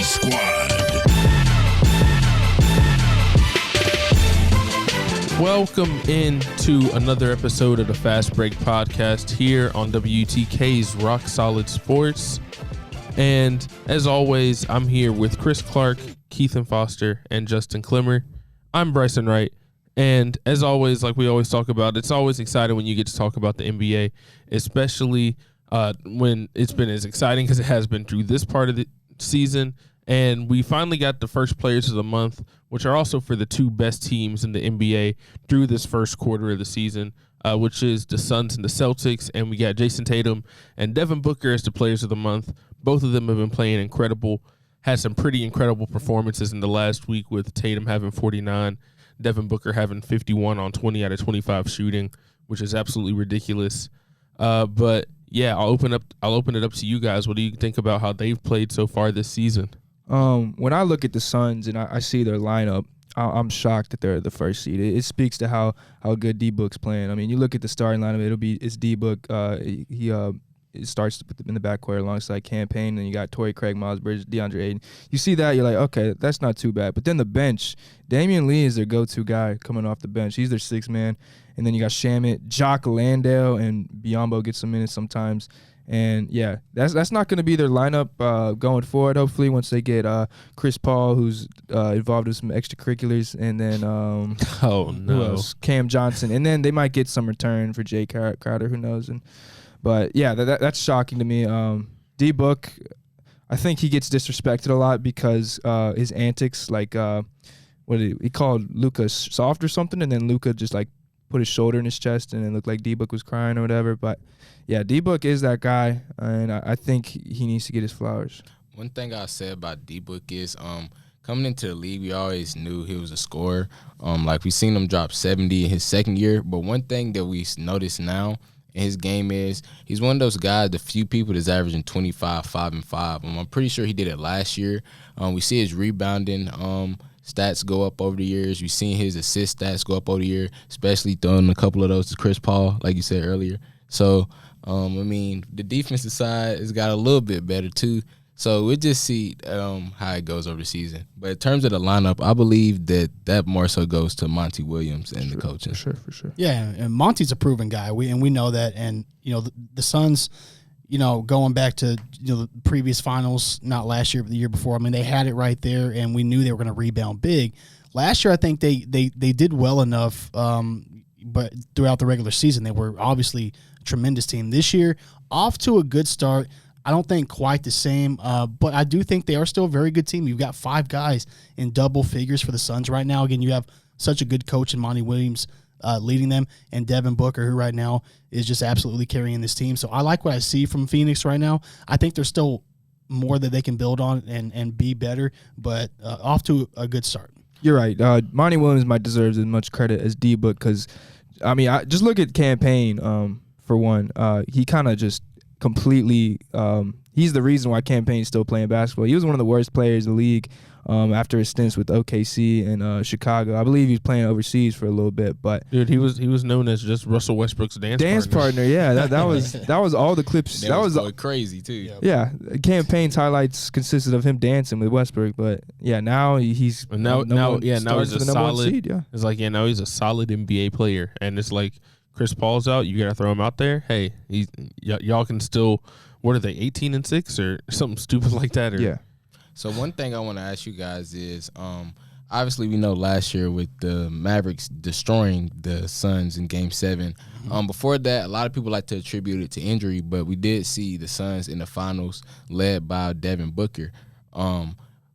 Squad. Welcome into another episode of the Fast Break Podcast here on WTK's Rock Solid Sports. And as always, I'm here with Chris Clark, Keithon Foster, and Justin Clemmer. I'm Bryson Wright. And as always, like we always talk about, it's always exciting when you get to talk about the NBA, especially when it's been as exciting as it has been through this part of the season. And we finally got the first players of the month, which are also for the two best teams in the NBA through this first quarter of the season, which is the Suns and the Celtics. And we got Jason Tatum and Devin Booker as the players of the month. Both of them have been playing incredible, had some pretty incredible performances in the last week, with Tatum having 49, Devin Booker having 51 on 20 out of 25 shooting, which is absolutely ridiculous. But yeah, I'll open it up to you guys. What do you think about how they've played so far this season? When I look at the Suns and I see their lineup, I'm shocked that they're the first seed. It speaks to how good D-Book's playing. I mean, you look at the starting lineup, it's D-Book. He starts in the backcourt alongside Campaign, and you got Torrey Craig, Miles Bridges, DeAndre Ayton. You see that, you're like, okay, that's not too bad. But then the bench, Damian Lee is their go-to guy coming off the bench. He's their sixth man. And then you got Shamet, Jock Landale, and Biyombo gets some minutes sometimes. And, yeah, that's not going to be their lineup going forward, hopefully, once they get Chris Paul, who's involved with some extracurriculars, and then who else? Cam Johnson. And then they might get some return for Jay Crowder, who knows. But, yeah, that's shocking to me. D-Book, I think he gets disrespected a lot because his antics, like he called Luka soft or something, and then Luka just, like, put his shoulder in his chest and it looked like D-Book was crying or whatever. But, yeah, D-Book is that guy, and I think he needs to get his flowers. One thing I said about D-Book is coming into the league, we always knew he was a scorer. Like, we seen him drop 70 in his second year. But one thing that we notice now in his game is he's one of those guys, the few people that's averaging 25, 5, and 5. I'm pretty sure he did it last year. We see his rebounding stats go up over the years. We've seen his assist stats go up over the year, especially throwing a couple of those to Chris Paul, like you said earlier. So, I mean, the defensive side has got a little bit better too. So we'll just see how it goes over the season. But in terms of the lineup, I believe that more so goes to Monty Williams and the coaching. For sure. Yeah, and Monty's a proven guy. We know that. And, the Suns, going back to the previous finals, not last year but the year before, I mean, they had it right there, and we knew they were going to rebound big. Last year, I think they did well enough, but throughout the regular season, they were obviously a tremendous team. This year, off to a good start. I don't think quite the same, but I do think they are still a very good team. You've got 5 guys in double figures for the Suns right now. Again, you have such a good coach in Monty Williams leading them, and Devin Booker, who right now is just absolutely carrying this team. So I like what I see from Phoenix right now. I think there's still more that they can build on and be better, but off to a good start. You're right. Monty Williams might deserve as much credit as D-Book because, I mean, I just look at Campaign for one. He kind of just completely he's the reason why Campaign's still playing basketball. He was one of the worst players in the league after his stints with OKC and Chicago. I believe he's playing overseas for a little bit, but dude, he was known as just Russell Westbrook's dance partner. Yeah, that was all the clips. That was going crazy too. Yeah, Campaign's highlights consisted of him dancing with Westbrook, but yeah, now he's now he's a solid seed, yeah. It's like now he's a solid NBA player, and it's like Chris Paul's out, you gotta throw him out there. Hey, y'all can still. What are they, 18-6 or something stupid like that? Or? Yeah. So one thing I want to ask you guys is, obviously we know last year with the Mavericks destroying the Suns in Game 7. Mm-hmm. Before that, a lot of people like to attribute it to injury, but we did see the Suns in the finals led by Devin Booker.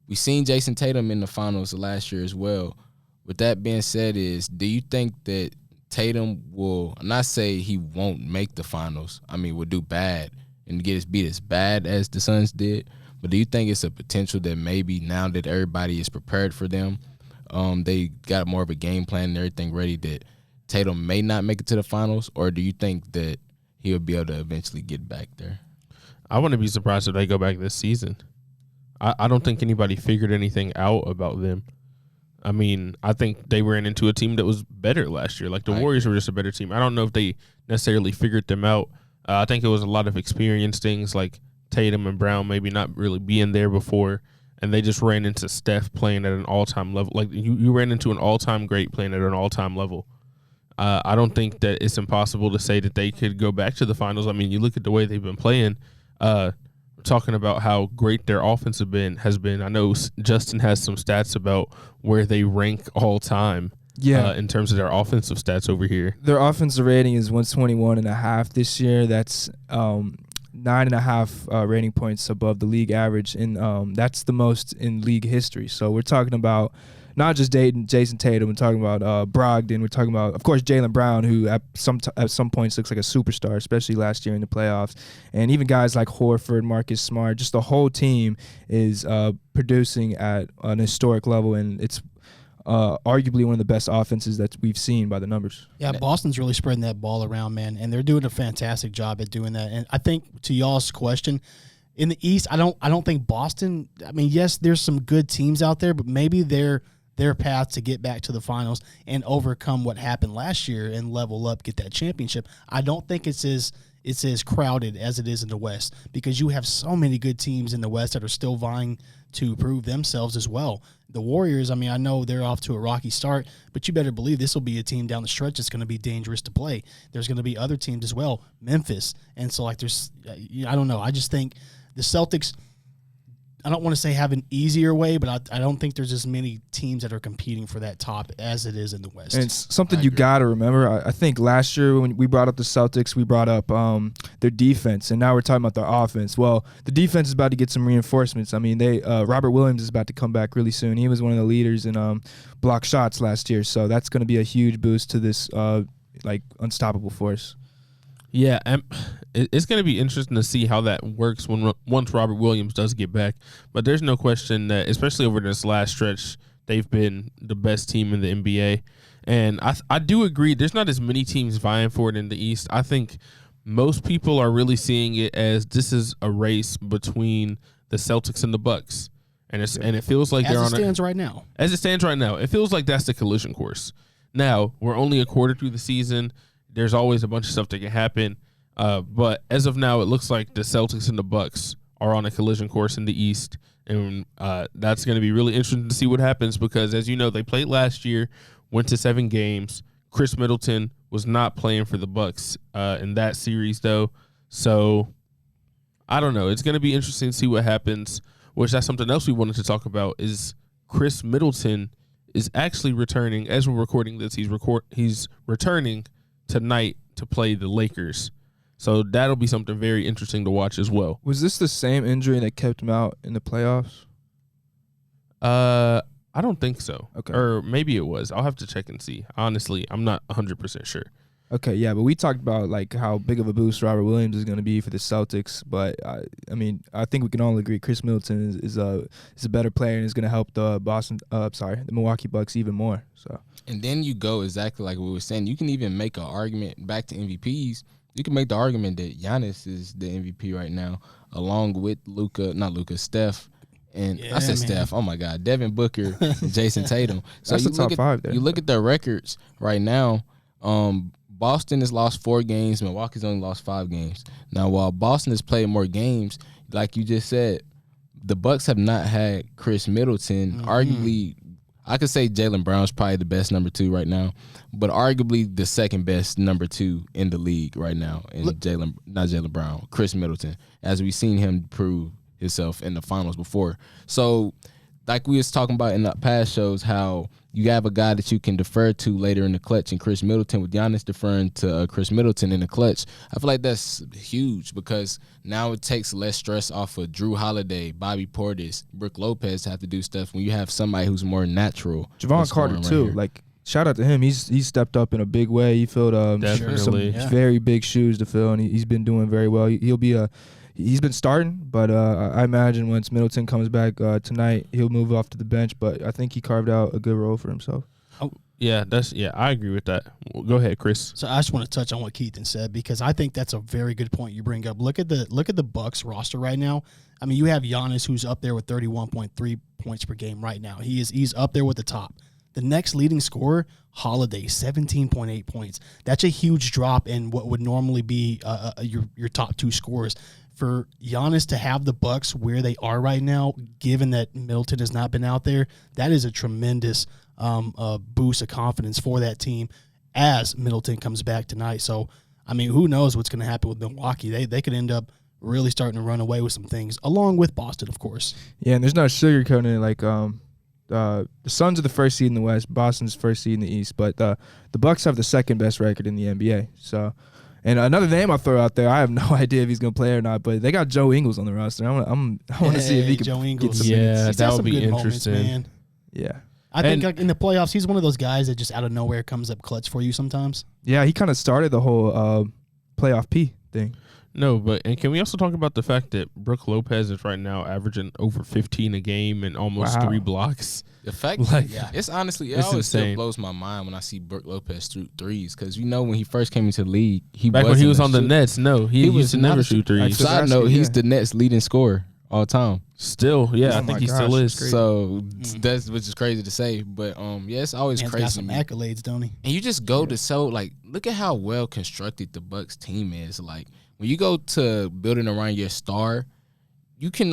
We seen Jason Tatum in the finals last year as well. With that being said, do you think that Tatum will, not say he won't make the finals, I mean, will do bad and get his beat as bad as the Suns did, but do you think it's a potential that maybe now that everybody is prepared for them, they got more of a game plan and everything ready, that Tatum may not make it to the finals, or do you think that he'll be able to eventually get back there? I wouldn't be surprised if they go back this season. I don't think anybody figured anything out about them. I mean, I think they ran into a team that was better last year. Like, the Warriors were just a better team. I don't know if they necessarily figured them out. I think it was a lot of experience things, like Tatum and Brown maybe not really being there before, and they just ran into Steph playing at an all-time level. Like you ran into an all-time great playing at an all-time level. I don't think that it's impossible to say that they could go back to the finals. I mean, you look at the way they've been playing. Talking about how great their offense has been. I know Justin has some stats about where they rank all time. Yeah. In terms of their offensive stats over here. Their offensive rating is 121.5 this year. That's 9.5 rating points above the league average, and that's the most in league history. So we're talking about not just Jason Tatum. We're talking about Brogdon. We're talking about, of course, Jaylen Brown, who at some points looks like a superstar, especially last year in the playoffs. And even guys like Horford, Marcus Smart, just the whole team is producing at an historic level, and it's arguably one of the best offenses that we've seen by the numbers. Yeah, Boston's really spreading that ball around, man, and they're doing a fantastic job at doing that. And I think, to y'all's question, in the East, I don't think Boston. I mean, yes, there's some good teams out there, but maybe their path to get back to the finals and overcome what happened last year and level up, get that championship. I don't think it's as crowded as it is in the West, because you have so many good teams in the West that are still vying to prove themselves as well. The Warriors, I mean, I know they're off to a rocky start, but you better believe this will be a team down the stretch that's going to be dangerous to play. There's going to be other teams as well, Memphis. And so, like, there's, I don't know. I just think the Celtics, I don't want to say have an easier way, but I don't think there's as many teams that are competing for that top as it is in the West. And it's something you got to remember. I think last year when we brought up the Celtics, we brought up their defense, and now we're talking about their offense. Well, the defense is about to get some reinforcements. I mean, Robert Williams is about to come back really soon. He was one of the leaders in block shots last year, so that's going to be a huge boost to this unstoppable force. Yeah, it's going to be interesting to see how that works once Robert Williams does get back. But there's no question that, especially over this last stretch, they've been the best team in the NBA. And I do agree, there's not as many teams vying for it in the East. I think most people are really seeing it as this is a race between the Celtics and the Bucks. And it feels like they're on right now. As it stands right now, it feels like that's the collision course. Now, we're only a quarter through the season. There's always a bunch of stuff that can happen. But as of now, it looks like the Celtics and the Bucks are on a collision course in the East. And that's going to be really interesting to see what happens because, as you know, they played last year, went to 7 games. Chris Middleton was not playing for the Bucks in that series, though. So, I don't know. It's going to be interesting to see what happens, which that's something else we wanted to talk about is Chris Middleton is actually returning. As we're recording this, he's returning tonight to play the Lakers. So that'll be something very interesting to watch as well. Was this the same injury that kept him out in the playoffs? I don't think so. Okay. Or maybe it was. I'll have to check and see. Honestly, I'm not 100% sure. Okay, yeah, but we talked about like how big of a boost Robert Williams is going to be for the Celtics, but I mean, I think we can all agree Chris Middleton is a better player and is going to help the Milwaukee Bucks even more. So, and then you go exactly like we were saying. You can even make an argument back to MVPs. You can make the argument that Giannis is the MVP right now, along with Steph. And I said Steph. Oh my God, Devin Booker, and Jason Tatum. So that's the top 5 there. You look at their records right now. Boston has lost 4 games. Milwaukee's only lost 5 games. Now, while Boston has played more games, like you just said, the Bucks have not had Chris Middleton. Mm-hmm. Arguably, I could say Jaylen Brown's probably the best number 2 right now, but arguably the second best number 2 in the league right now. And not Jaylen Brown, Chris Middleton, as we've seen him prove himself in the finals before. So, like we was talking about in the past shows, how you have a guy that you can defer to later in the clutch, and Chris Middleton, with Giannis deferring to Chris Middleton in the clutch, I feel like that's huge because now it takes less stress off of Drew Holiday, Bobby Portis, Brook Lopez to have to do stuff when you have somebody who's more natural. Javon Carter too, like shout out to him. He's stepped up in a big way. He filled some very big shoes to fill, and he's been doing very well. He's been starting, but I imagine once Middleton comes back tonight, he'll move off to the bench. But I think he carved out a good role for himself. Oh, yeah, I agree with that. Well, go ahead, Chris. So I just want to touch on what Keithon said because I think that's a very good point you bring up. Look at the Bucks roster right now. I mean, you have Giannis who's up there with 31.3 points per game right now. He's up there with the top. The next leading scorer, Holiday, 17.8 points. That's a huge drop in what would normally be your top two scorers. For Giannis to have the Bucks where they are right now, given that Middleton has not been out there, that is a tremendous boost of confidence for that team as Middleton comes back tonight. So, I mean, who knows what's going to happen with Milwaukee? They could end up really starting to run away with some things, along with Boston, of course. Yeah, and there's no sugarcoating it. Like the Suns are the first seed in the West, Boston's first seed in the East, but the Bucks have the second best record in the NBA. So, and another name I'll throw out there, I have no idea if he's going to play or not, but they got Joe Ingles on the roster. I want to see if he can Joe Ingles. get some minutes. Yeah, He's that had would some be good interesting. moments, man. Yeah. I think like, in the playoffs, he's one of those guys that just out of nowhere comes up clutch for you sometimes. Yeah, he kind of started the whole playoff P thing. No, and can we also talk about the fact that Brook Lopez is right now averaging over 15 a game and almost 3 blocks? The fact, it's honestly, it always still blows my mind when I see Brook Lopez shoot threes, because when he first came into the league, back when he was on the Nets, he used to never shoot threes. Side note, he's the Nets leading scorer all time. Still, yeah, I think he still is. So that's which is crazy to say, but it's always crazy. Got some accolades, don't he? And you just go to look at how well constructed the Bucks team is. Like when you go to building around your star, you can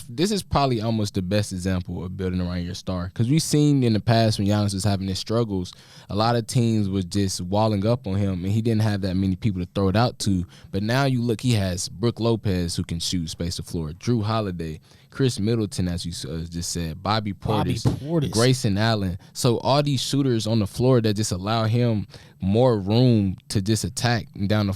this is probably almost the best example of building around your star, because we've seen in the past when Giannis was having his struggles, a lot of teams was just walling up on him, and he didn't have that many people to throw it out to. But now you look, he has Brook Lopez who can shoot, space the floor, Drew Holiday, Chris Middleton, as you just said, Bobby Portis, Grayson Allen. So all these shooters on the floor that just allow him more room to just attack down the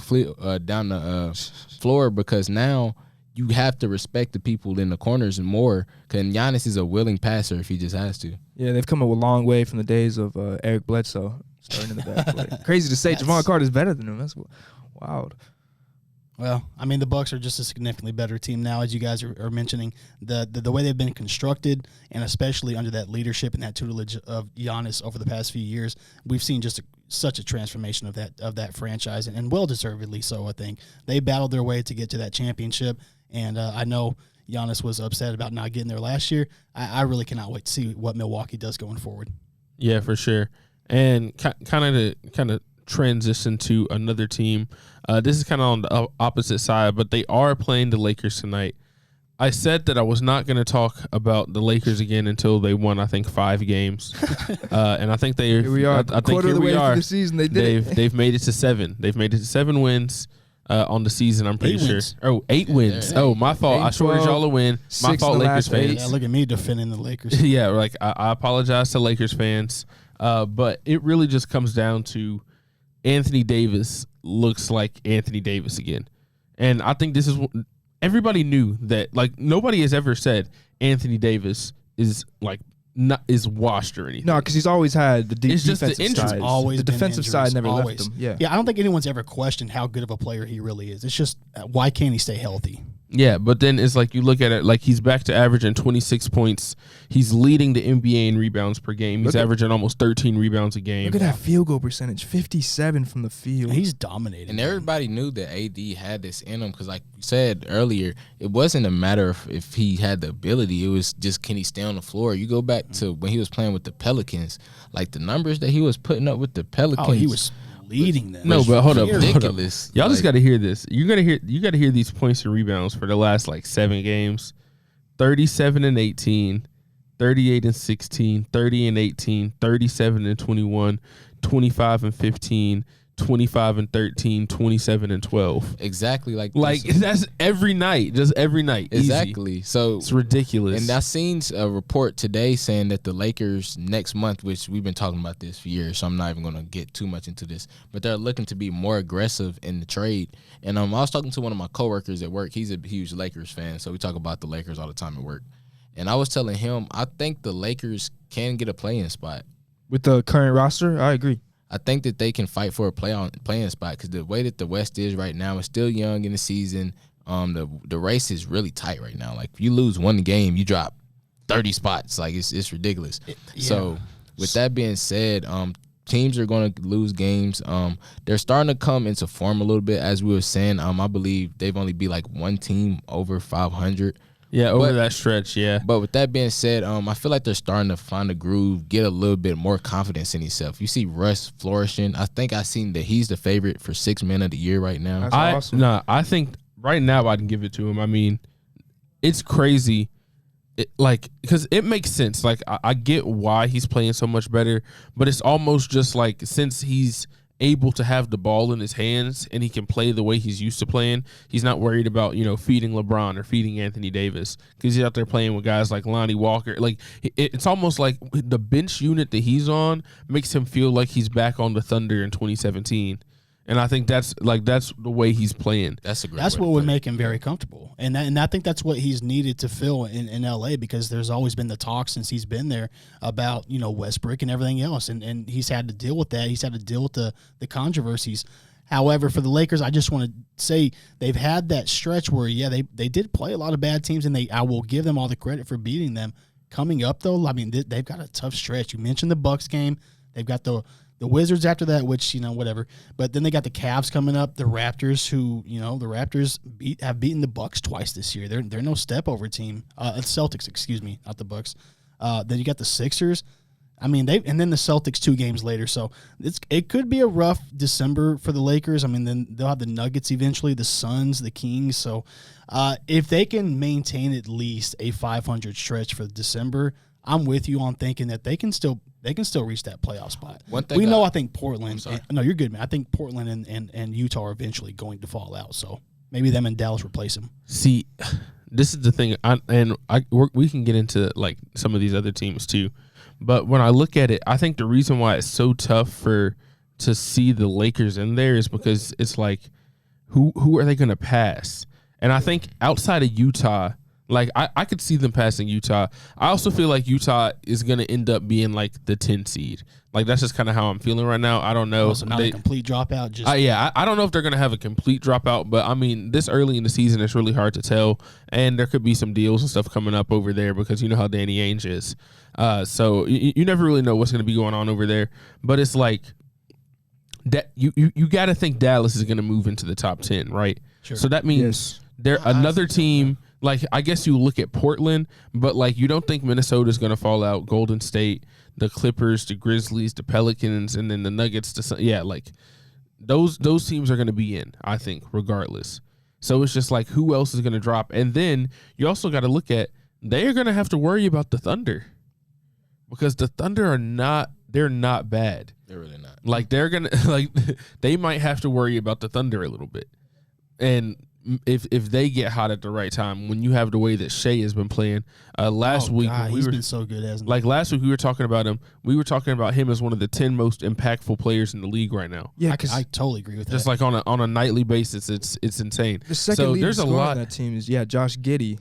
floor, because now you have to respect the people in the corners and more, because Giannis is a willing passer if he just has to. Yeah, they've come a long way from the days of Eric Bledsoe starting in the backcourt. Crazy to say, Javon Carter's better than him. That's wild. Well, I mean, the Bucks are just a significantly better team now, as you guys are mentioning. The way they've been constructed, and especially under that leadership and that tutelage of Giannis over the past few years, we've seen just such a transformation of that franchise, and well-deservedly so, I think. They battled their way to get to that championship, and I know Giannis was upset about not getting there last year. I really cannot wait to see what Milwaukee does going forward. Yeah, for sure. And kind of transition to another team. This is kind of on the opposite side, but they are playing the Lakers tonight. I said that I was not going to talk about the Lakers again until they won, I think, 5 games, and I think here we are. I think here we are. For the season, they've made it to 7. They've made it to 7 wins on the season. I'm pretty sure. Oh, 8 wins. Oh, my fault. I shorted y'all a win. My fault, Lakers fans. Yeah, look at me defending the Lakers. Yeah, like I apologize to Lakers fans, but it really just comes down to Anthony Davis looks like Anthony Davis again. And I think this is what everybody knew, that like nobody has ever said Anthony Davis is like is washed or anything. No, because he's always had the defensive side. The defensive side never left him. Yeah, I don't think anyone's ever questioned how good of a player he really is. It's just why can't he stay healthy? Yeah, but then it's like you look at it, like he's back to averaging 26 points. He's leading the NBA in rebounds per game. He's averaging almost 13 rebounds a game. Look at that field goal percentage, 57 from the field. Yeah, he's dominating. And everybody knew that AD had this in him, because like you said earlier, it wasn't a matter of if he had the ability. It was just, can he stay on the floor? You go back to when he was playing with the Pelicans, like the numbers that he was putting up with the Pelicans. Oh, he was leading them. No, but hold up, ridiculous. Y'all just got to hear this. You got to hear these points and rebounds for the last like 7 games. 37 and 18, 38 and 16, 30 and 18, 37 and 21, 25 and 15, 25 and 13, 27 and 12. Exactly, like that's every night, just every night. Exactly. Easy. So it's ridiculous. And I seen a report today saying that the Lakers next month, which we've been talking about this for years, so I'm not even going to get too much into this, but they're looking to be more aggressive in the trade. And I was talking to one of my coworkers at work. He's a huge Lakers fan, so we talk about the Lakers all the time at work. And I was telling him, I think the Lakers can get a play-in spot. With the current roster, I agree. I think that they can fight for a play-in spot, because the way that the West is right now, it's still young in the season. The race is really tight right now. Like, if you lose one game, you drop 30 spots. Like, it's ridiculous. Yeah. So with that being said, teams are going to lose games. They're starting to come into form a little bit, as we were saying. I believe they've only be like one team over 500. Yeah, over that stretch, yeah. But with that being said, I feel like they're starting to find a groove, get a little bit more confidence in himself. You see Russ flourishing. I think I seen that he's the favorite for 6 men of the year right now. That's awesome. I think right now I can give it to him. I mean, it's crazy. Because it makes sense. Like, I get why he's playing so much better, but it's almost just like since he's able to have the ball in his hands and he can play the way he's used to playing, he's not worried about, feeding LeBron or feeding Anthony Davis because he's out there playing with guys like Lonnie Walker. Like, it's almost like the bench unit that he's on makes him feel like he's back on the Thunder in 2017. And I think that's the way he's playing. That's what would make him very comfortable, and I think that's what he's needed to fill in LA, because there's always been the talk since he's been there about Westbrook and everything else, and he's had to deal with that. He's had to deal with the controversies. However, for the Lakers, I just want to say they've had that stretch where they did play a lot of bad teams, and I will give them all the credit for beating them. Coming up though, I mean they've got a tough stretch. You mentioned the Bucks game. They've got the Wizards after that, which, whatever. But then they got the Cavs coming up, the Raptors, who, the Raptors have beaten the Bucks twice this year. They're no step-over team. Celtics, excuse me, not the Bucks. Then you got the Sixers. I mean, and then the Celtics 2 games later. So it could be a rough December for the Lakers. I mean, then they'll have the Nuggets eventually, the Suns, the Kings. So if they can maintain at least a 500 stretch for December, I'm with you on thinking that they can still reach that playoff spot. I think Portland. No, you're good, man. I think Portland and Utah are eventually going to fall out. So maybe them and Dallas replace them. See, this is the thing, we can get into like some of these other teams too. But when I look at it, I think the reason why it's so tough to see the Lakers in there is because it's like, who are they going to pass? And I think outside of Utah, like, I could see them passing Utah. I also feel like Utah is going to end up being, like, the 10 seed. Like, that's just kind of how I'm feeling right now. I don't know. So not a complete dropout? I don't know if they're going to have a complete dropout. But, I mean, this early in the season, it's really hard to tell. And there could be some deals and stuff coming up over there because you know how Danny Ainge is. So you never really know what's going to be going on over there. But it's like that you got to think Dallas is going to move into the top 10, right? Sure. So that means they're another team – like, I guess you look at Portland, but, like, you don't think Minnesota's going to fall out. Golden State, the Clippers, the Grizzlies, the Pelicans, and then the Nuggets. Like, those teams are going to be in, I think, regardless. So it's just like, who else is going to drop? And then you also got to look at, they are going to have to worry about the Thunder because the Thunder they're not bad. They're really not. Like, they're going to, like, they might have to worry about the Thunder a little bit. And if they get hot at the right time, when you have the way that Shea has been playing, last week he's been so good, hasn't he? Like last week we were talking about him. We were talking about him as one of the 10 most impactful players in the league right now. Yeah, I totally agree with that. Just like on a nightly basis, it's insane. The second leading scorer on that team is Josh Giddey.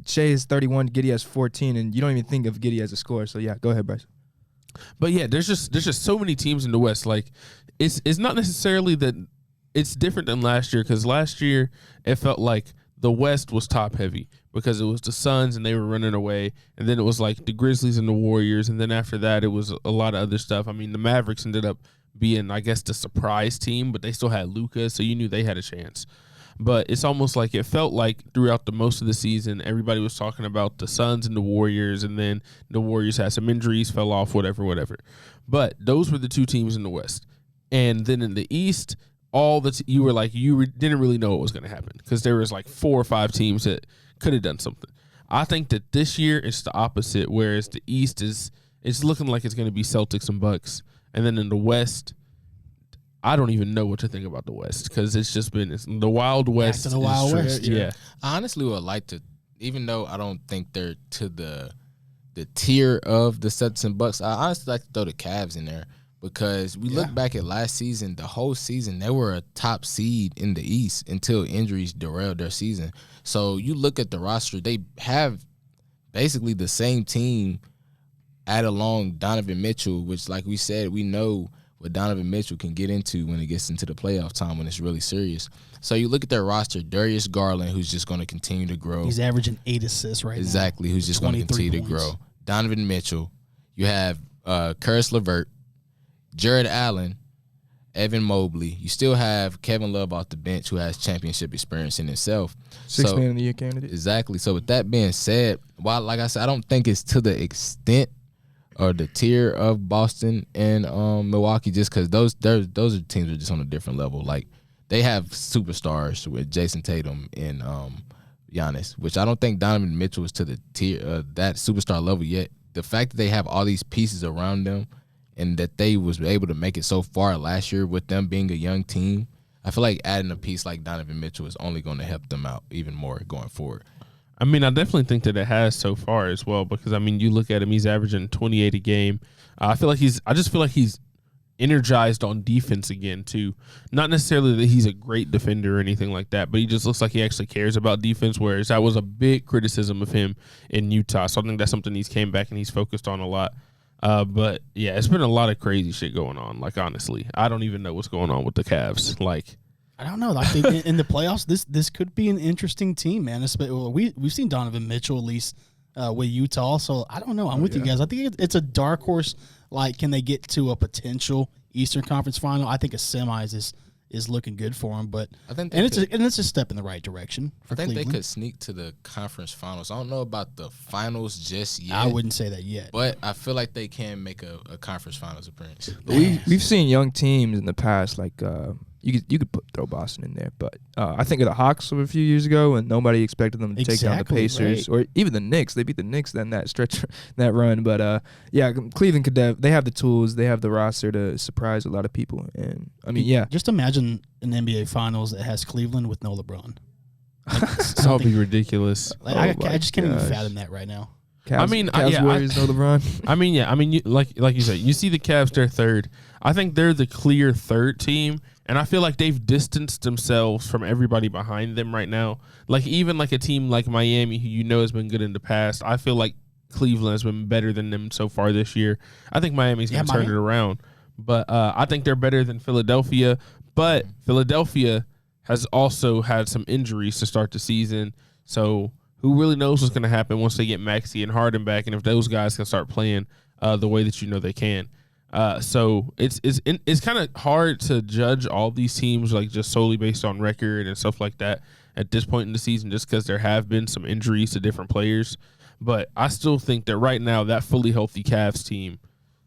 Shea is 31, Giddey has 14, and you don't even think of Giddey as a scorer. So yeah, go ahead, Bryce. But yeah, there's just so many teams in the West. Like it's not necessarily that. It's different than last year because last year it felt like the West was top heavy because it was the Suns and they were running away, and then it was like the Grizzlies and the Warriors, and then after that it was a lot of other stuff. I mean, the Mavericks ended up being, I guess, the surprise team, but they still had Luka, so you knew they had a chance. But it's almost like it felt like throughout the most of the season, everybody was talking about the Suns and the Warriors, and then the Warriors had some injuries, fell off, whatever. But those were the two teams in the West. And then in the East, you didn't really know what was going to happen because there was like 4 or 5 teams that could have done something. I think that this year it's the opposite, whereas the East it's looking like it's going to be Celtics and Bucks, and then in the West, I don't even know what to think about the West because it's the Wild West. Back to the Wild West. Yeah. I honestly would like to, even though I don't think they're to the tier of the Celtics and Bucks, I honestly like to throw the Cavs in there. Because we look back at last season, the whole season, they were a top seed in the East until injuries derailed their season. So you look at the roster, they have basically the same team add along Donovan Mitchell, which, like we said, we know what Donovan Mitchell can get into when it gets into the playoff time when it's really serious. So you look at their roster, Darius Garland, who's just going to continue to grow. He's averaging 8 assists right now. Exactly, who's just going to continue to grow. Donovan Mitchell. You have Karis LeVert, Jared Allen, Evan Mobley. You still have Kevin Love off the bench, who has championship experience in himself. Sixth Man of the Year candidate. Exactly. So with that being said, while like I said, I don't think it's to the extent or the tier of Boston and Milwaukee, just because those are teams are just on a different level. Like they have superstars with Jason Tatum and Giannis, which I don't think Donovan Mitchell is to the tier that superstar level yet. The fact that they have all these pieces around them and that they was able to make it so far last year with them being a young team, I feel like adding a piece like Donovan Mitchell is only going to help them out even more going forward. I mean, I definitely think that it has so far as well because, I mean, you look at him, he's averaging 28 a game. I just feel like he's energized on defense again, too. Not necessarily that he's a great defender or anything like that, but he just looks like he actually cares about defense, whereas that was a big criticism of him in Utah. So I think that's something he's came back and he's focused on a lot. But, yeah, it's been a lot of crazy shit going on. Like, honestly, I don't even know what's going on with the Cavs. Like, I don't know. Like in the playoffs, this could be an interesting team, man. We've seen Donovan Mitchell at least with Utah, so I don't know. I'm with you guys. I think it's a dark horse. Like, can they get to a potential Eastern Conference final? I think a semis is looking good for them, but I think it's a step in the right direction. I think Cleveland. they could sneak to the conference finals. I don't know about the finals just yet. I wouldn't say that yet, but I feel like they can make a conference finals appearance. We've seen young teams in the past, like you could throw Boston in there, but I think of the Hawks of a few years ago, and nobody expected them to take down the Pacers or even the Knicks. They beat the Knicks then that stretch, that run. But yeah, Cleveland they have the tools, they have the roster to surprise a lot of people. And I mean, yeah, just imagine an NBA Finals that has Cleveland with no LeBron. that would be ridiculous. Like, I just can't even fathom that right now. Cavs Warriors, no LeBron. I mean, like you said, you see the Cavs, they're third. I think they're the clear third team, and I feel like they've distanced themselves from everybody behind them right now. Like even like a team like Miami, who you know has been good in the past, I feel like Cleveland has been better than them so far this year. I think Miami's going to turn it around, but I think they're better than Philadelphia. But Philadelphia has also had some injuries to start the season, so who really knows what's going to happen once they get Maxey and Harden back, and if those guys can start playing the way that you know they can. So it's kind of hard to judge all these teams like just solely based on record and stuff like that at this point in the season, just because there have been some injuries to different players. But I still think that right now that fully healthy Cavs team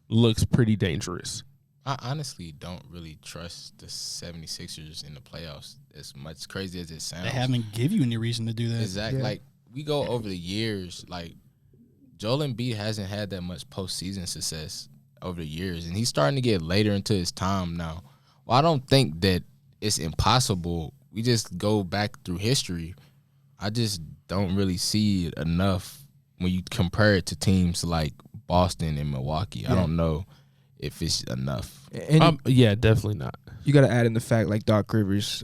looks pretty dangerous. I honestly don't really trust the 76ers in the playoffs as much crazy as it sounds. They haven't give you any reason to do that. Exactly. Yeah. Like, we go over the years, like, Joel Embiid hasn't had that much postseason success over the years, and he's starting to get later into his time now. Well, I don't think that it's impossible. We just go back through history. I just don't really see it enough when you compare it to teams like Boston and Milwaukee. Yeah. I don't know if it's enough. Yeah, definitely not. You got to add in the fact like Doc Rivers,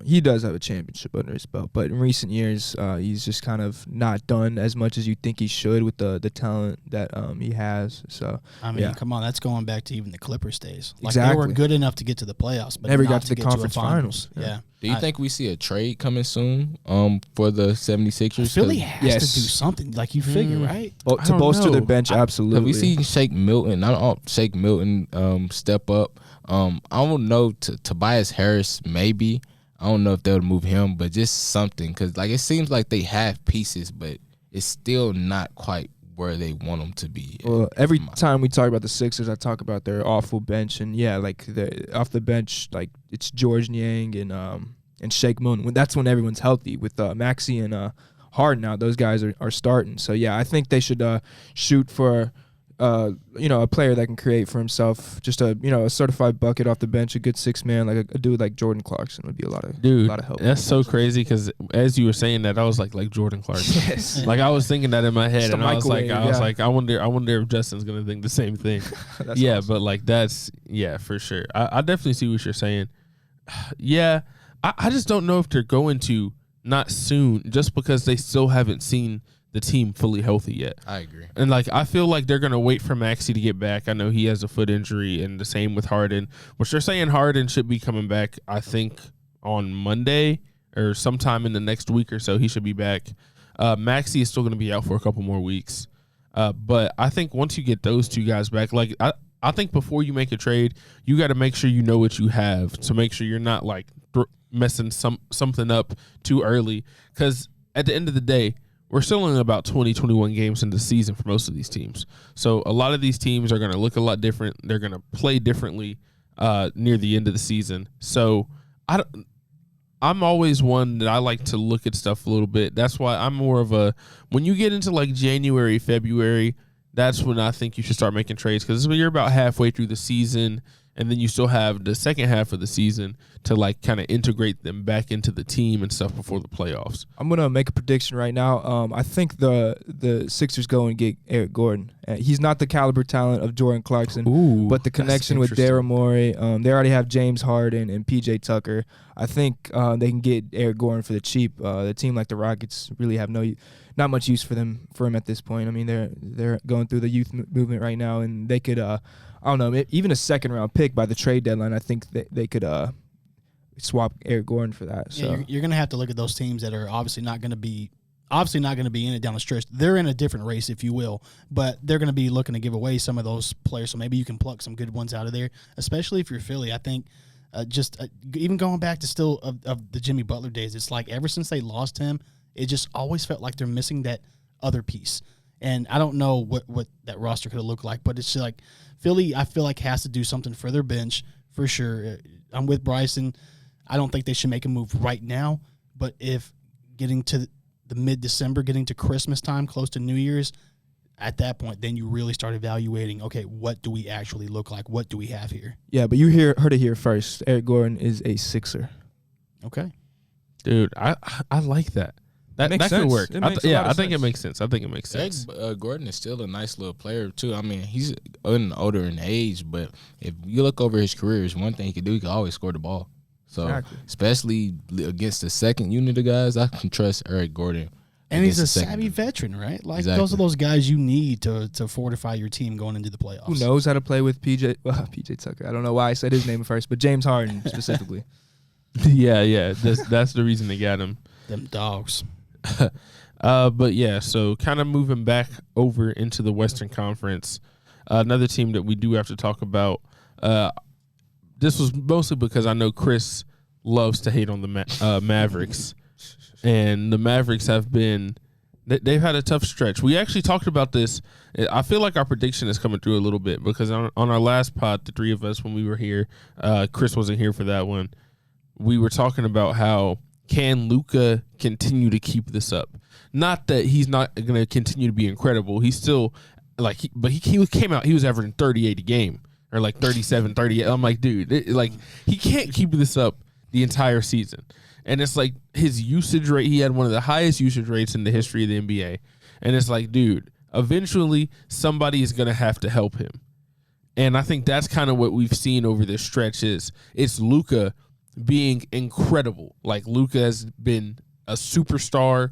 he does have a championship under his belt, but in recent years, he's just kind of not done as much as you think he should with the talent that he has. So I mean, come on, that's going back to even the Clippers days. Like exactly. They were good enough to get to the playoffs, but never not got to the get conference to finals. Yeah. Do you think we see a trade coming soon for the 76ers? Philly has to do something, like you figure, right? To bolster their bench, absolutely. Have we seen Shake Milton? Shake Milton step up. I don't know, Tobias Harris maybe. I don't know if they would move him, but just something, because like it seems like they have pieces, but it's still not quite where they want them to be. Well, every time we talk about the Sixers, I talk about their awful bench, and yeah, like off the bench, like it's George Niang and Shake Milton. That's when everyone's healthy with Maxey and Harden. Now those guys are starting, so yeah, I think they should shoot for. A player that can create for himself, just a certified bucket off the bench, a good six man, like a dude like Jordan Clarkson would be a lot of help. That's so crazy because as you were saying that, I was like Jordan Clarkson. Yes. Like I was thinking that in my head, and I was like, I wonder if Justin's gonna think the same thing. Yeah, awesome. But like that's for sure. I definitely see what you're saying. Yeah, I just don't know if they're going to not soon, just because they still haven't seen the team fully healthy yet. I agree. And like I feel like they're gonna wait for Maxey to get back. I know he has a foot injury, and the same with Harden, which they're saying Harden should be coming back, I think, on Monday or sometime in the next week or so. He should be back. Maxey is still gonna be out for a couple more weeks. But I think once you get those two guys back, like I think before you make a trade, you got to make sure you know what you have to make sure you're not like messing something up too early. Because at the end of the day, we're still in about 20, 21 games into the season for most of these teams. So a lot of these teams are going to look a lot different. They're going to play differently near the end of the season. So I'm always one that I like to look at stuff a little bit. That's why I'm more of a – when you get into like January, February, that's when I think you should start making trades because you're about halfway through the season, and then you still have the second half of the season to like kind of integrate them back into the team and stuff before the playoffs. I'm gonna make a prediction right now. I think the Sixers go and get Eric Gordon. He's not the caliber talent of Jordan Clarkson, but the connection with Daryl Morey. They already have James Harden and PJ Tucker. I think they can get Eric Gordon for the cheap. The team like the Rockets really have not much use for him at this point. I mean, they're going through the youth movement right now, and they could I don't know, even a second round pick by the trade deadline. I think they could swap Eric Gordon for that. So yeah, you're going to have to look at those teams that are obviously not going to be in it down the stretch. They're in a different race, if you will, but they're going to be looking to give away some of those players. So maybe you can pluck some good ones out of there, especially if you're Philly. I think even going back to still of the Jimmy Butler days, it's like ever since they lost him, it just always felt like they're missing that other piece. And I don't know what that roster could have looked like, but it's just like Philly, I feel like, has to do something for their bench for sure. I'm with Bryson. I don't think they should make a move right now, but if getting to the mid-December, getting to Christmas time, close to New Year's, at that point, then you really start evaluating, okay, what do we actually look like? What do we have here? Yeah, but you heard it here first. Eric Gordon is a Sixer. Okay. Dude, I like that. That could work. I think it makes sense. Eric Gordon is still a nice little player, too. I mean, he's older in age, but if you look over his career, there's one thing he could do. He could always score the ball. So, especially against the second unit of guys, I can trust Eric Gordon. And he's a savvy veteran, right? Like, those are those guys you need to fortify your team going into the playoffs. Who knows how to play with PJ Tucker? I don't know why I said his name first, but James Harden specifically. Yeah. That's the reason they got him. Them dogs. But yeah, so kind of moving back over into the Western Conference, another team that we do have to talk about. This was mostly because I know Chris loves to hate on the Mavericks, and the Mavericks have been they've had a tough stretch. We actually talked about this. I feel like our prediction is coming through a little bit because on our last pod, the three of us when we were here, Chris wasn't here for that one. We were talking about how. Can Luka continue to keep this up? Not that he's not going to continue to be incredible. He's still like, but he came out. He was averaging 38 a game or like 37, 38. I'm like, dude, he can't keep this up the entire season. And it's like his usage rate. He had one of the highest usage rates in the history of the NBA. And it's like, dude, eventually somebody is going to have to help him. And I think that's kind of what we've seen over this stretch. It's Luka being incredible. Like Luka has been a superstar,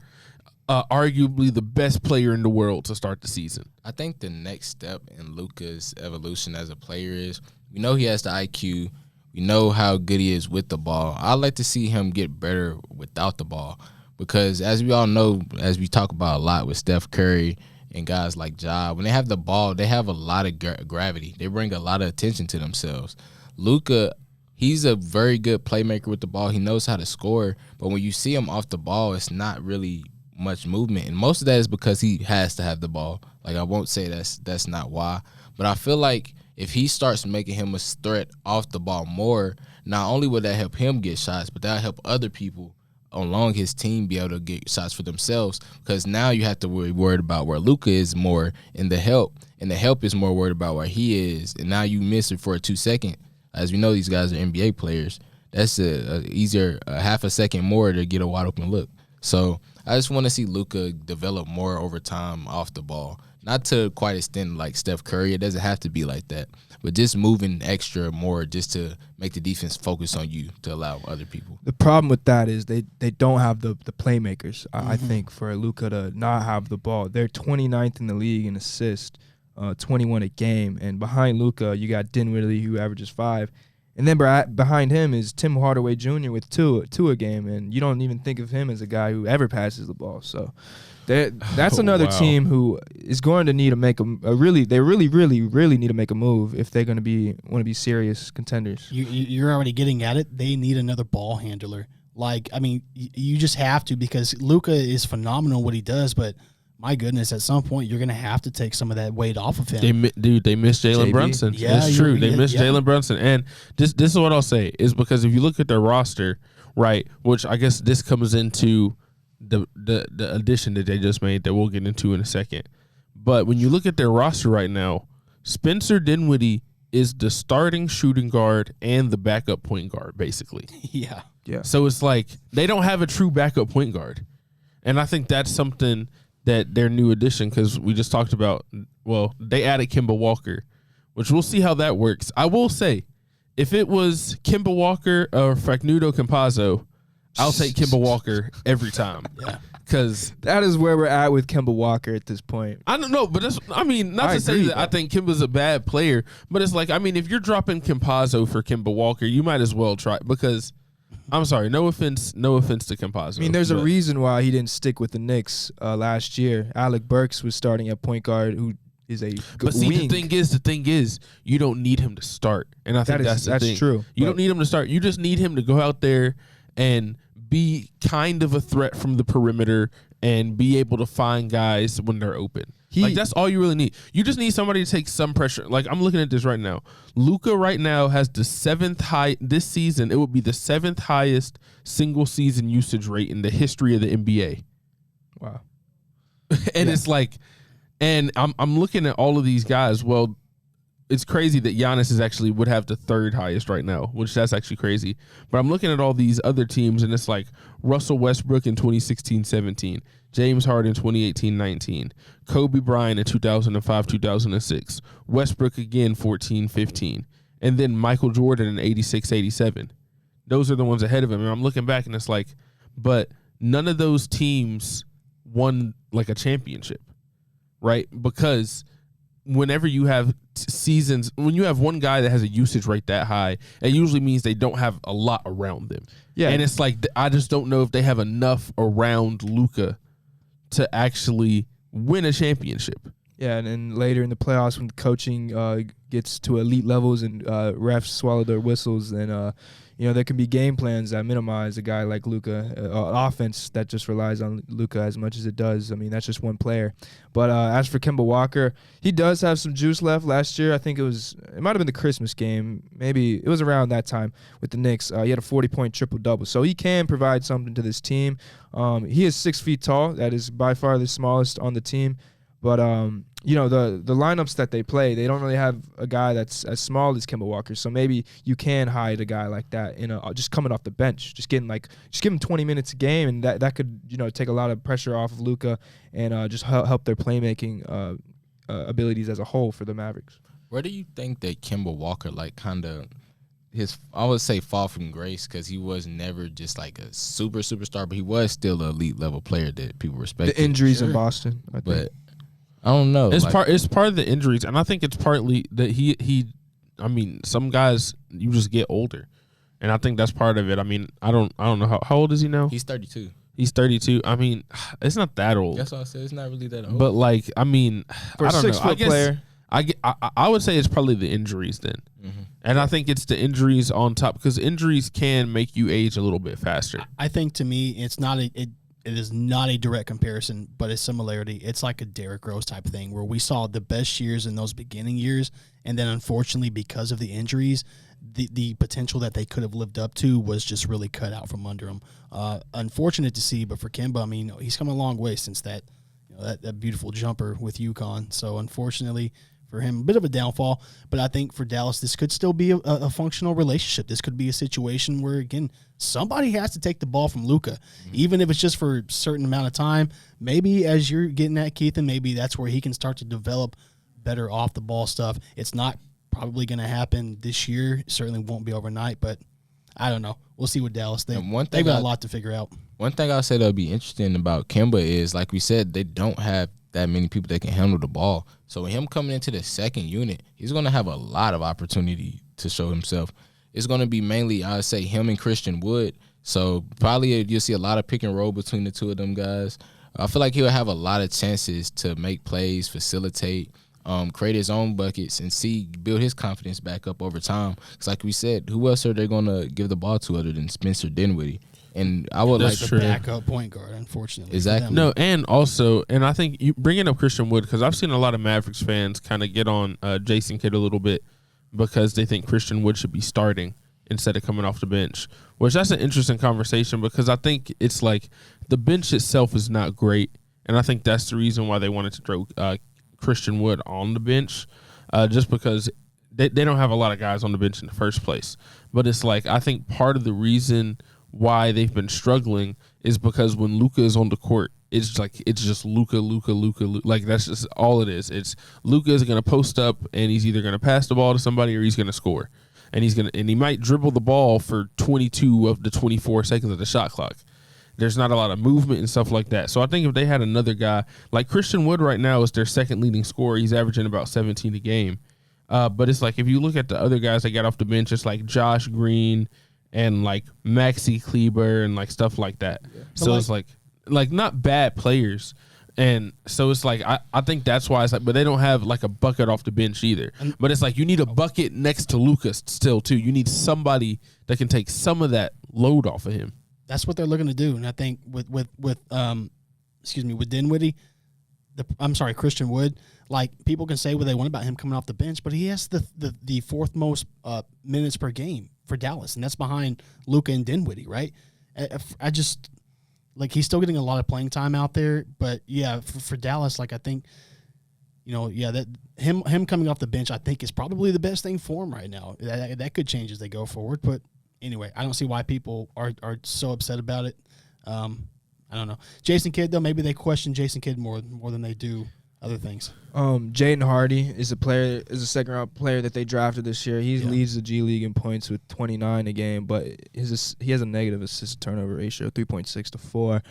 arguably the best player in the world to start the season. I think the next step in Luka's evolution as a player is we know he has the IQ. We know how good he is with the ball. I'd like to see him get better without the ball because as we all know, as we talk about a lot with Steph Curry and guys like Ja, when they have the ball, they have a lot of gravity. They bring a lot of attention to themselves. Luka, he's a very good playmaker with the ball. He knows how to score. But when you see him off the ball, it's not really much movement. And most of that is because he has to have the ball. Like, I won't say that's not why. But I feel like if he starts making him a threat off the ball more, not only will that help him get shots, but that'll help other people along his team be able to get shots for themselves. Because now you have to be worried about where Luka is more in the help. And the help is more worried about where he is. And now you miss it for a 2 second. As we know, these guys are NBA players. That's easier a half a second more to get a wide open look. So I just want to see Luka develop more over time off the ball. Not to quite extent like Steph Curry. It doesn't have to be like that. But just moving extra more just to make the defense focus on you to allow other people. The problem with that is they don't have the playmakers, I think, for Luka to not have the ball. They're 29th in the league in assists. 21 a game, and behind Luka, you got Dinwiddie who averages 5, And then behind him is Tim Hardaway Jr. with two a game, and you don't even think of him as a guy who ever passes the ball. So that's another team who is going to need to make they really need to make a move if they're going to want to be serious contenders. You're already getting at it. They need another ball handler. Like, I mean, you just have to, because Luka is phenomenal what he does, but my goodness, at some point you're going to have to take some of that weight off of him. They missed Jalen Brunson. Yeah, it's true. They missed Jalen Brunson. And this is what I'll say, is because if you look at their roster, right, which I guess this comes into the addition that they just made that we'll get into in a second. But when you look at their roster right now, Spencer Dinwiddie is the starting shooting guard and the backup point guard, basically. Yeah. So it's like they don't have a true backup point guard. And I think that's something that their new addition, because we just talked about, well, they added Kemba Walker, which we'll see how that works. I will say, if it was Kemba Walker or Facnudo Campazzo, I'll take Kemba Walker every time. Yeah. Because that is where we're at with Kemba Walker at this point. I don't know, but not to say that I think Kemba's a bad player, but it's like, I mean, if you're dropping Campazzo for Kemba Walker, you might as well try, because I'm sorry, no offense to Campazzo. I mean, there's a reason why he didn't stick with the Knicks last year. Alec Burks was starting at point guard, who is a good But see, wing. the thing is, you don't need him to start, and I think that's the thing. That's true. You don't need him to start. You just need him to go out there and be kind of a threat from the perimeter and be able to find guys when they're open. Like, that's all you really need. You just need somebody to take some pressure. Like, I'm looking at this right now. Luka right now has the 7th high this season. It would be the 7th highest single season usage rate in the history of the NBA. Wow. And it's like, and I'm looking at all of these guys. Well, it's crazy that Giannis would have the 3rd highest right now, which that's actually crazy. But I'm looking at all these other teams, and it's like Russell Westbrook in 2016-17, James Harden 2018-19, Kobe Bryant in 2005-2006, Westbrook again 14-15, and then Michael Jordan in 86-87. Those are the ones ahead of him. And I'm looking back, and it's like, but none of those teams won like a championship, right? Because whenever you have seasons, when you have one guy that has a usage rate that high, it usually means they don't have a lot around them. Yeah. And it's like, I just don't know if they have enough around Luka to actually win a championship. Yeah, and then later in the playoffs, when the coaching gets to elite levels and refs swallow their whistles, then there can be game plans that minimize a guy like Luka, offense that just relies on Luka as much as it does. I mean, that's just one player. But as for Kemba Walker, he does have some juice left. Last year, I think it might have been the Christmas game. Maybe it was around that time with the Knicks. He had a 40-point triple-double. So he can provide something to this team. He is 6 feet tall. That is by far the smallest on the team. But, the lineups that they play, they don't really have a guy that's as small as Kemba Walker. So maybe you can hide a guy like that just coming off the bench, just give him 20 minutes a game, and that could, take a lot of pressure off of Luka and just help their playmaking abilities as a whole for the Mavericks. Where do you think that Kemba Walker, I would say fall from grace, because he was never just like a superstar, but he was still an elite level player that people respected. The injuries in Boston, I think. But I don't know. It's part of the injuries, and I think it's partly that he some guys, you just get older, and I think that's part of it. I mean, I don't know how old is he now? He's 32. He's 32. I mean, it's not that old. That's what I said. It's not really that old. But I mean, for I don't a 6 foot player, I would say it's probably the injuries then, and I think it's the injuries on top, because injuries can make you age a little bit faster. I think, to me, it is not a direct comparison, but a similarity. It's like a Derrick Rose type thing, where we saw the best years in those beginning years, and then unfortunately, because of the injuries, the potential that they could have lived up to was just really cut out from under them. Unfortunate to see, but for Kemba, I mean, he's come a long way since that beautiful jumper with UConn. So unfortunately for him, a bit of a downfall. But I think for Dallas, this could still be a functional relationship. This could be a situation where, again, somebody has to take the ball from Luka, even if it's just for a certain amount of time. Maybe, as you're getting at, Keithon, maybe that's where he can start to develop better off-the-ball stuff. It's not probably going to happen this year. It certainly won't be overnight, but I don't know. We'll see what Dallas thinks. They've got a lot to figure out. One thing I'll say that'll be interesting about Kemba is, like we said, they don't have that many people that can handle the ball. So him coming into the second unit, he's going to have a lot of opportunity to show himself. it's going to be mainly, I would say, him and Christian Wood. So probably you'll see a lot of pick and roll between the two of them guys. I feel like he'll have a lot of chances to make plays, facilitate, create his own buckets, and build his confidence back up over time. Because like we said, who else are they going to give the ball to other than Spencer Dinwiddie? And I would That's like true. The backup point guard, unfortunately. Exactly. No, and I think you bringing up Christian Wood, because I've seen a lot of Mavericks fans kind of get on Jason Kidd a little bit because they think Christian Wood should be starting instead of coming off the bench, which that's an interesting conversation because I think it's like the bench itself is not great, and I think that's the reason why they wanted to throw Christian Wood on the bench, just because they don't have a lot of guys on the bench in the first place. But it's like I think part of the reason why they've been struggling is because when Luka is on the court, it's just Luka. Like that's just all it is. It's Luka is going to post up and he's either going to pass the ball to somebody or he's going to score, and he might dribble the ball for 22 of the 24 seconds of the shot clock. There's not a lot of movement and stuff like that. So I think if they had another guy like Christian Wood right now is their second leading scorer. He's averaging about 17 a game. But it's like if you look at the other guys that got off the bench, it's like Josh Green and like Maxi Kleber and like stuff like that. Yeah. So it's like not bad players. And so it's like I think that's why it's like, but they don't have like a bucket off the bench either. But it's like you need a bucket next to Lucas still too. You need somebody that can take some of that load off of him. That's what they're looking to do. And I think with Dinwiddie, Christian Wood, like people can say what they want about him coming off the bench, but he has the fourth most minutes per game for Dallas, and that's behind Luka and Dinwiddie, right? I just like he's still getting a lot of playing time out there, but yeah, for Dallas, like I think, that him coming off the bench, I think is probably the best thing for him right now. That could change as they go forward, but anyway, I don't see why people are so upset about it. I don't know. Jason Kidd, though, maybe they question Jason Kidd more than they do other things. Jaden Hardy is a second round player that they drafted this year. He leads the G League in points with 29 a game, but he has a negative assist turnover ratio, 3.6 to 4.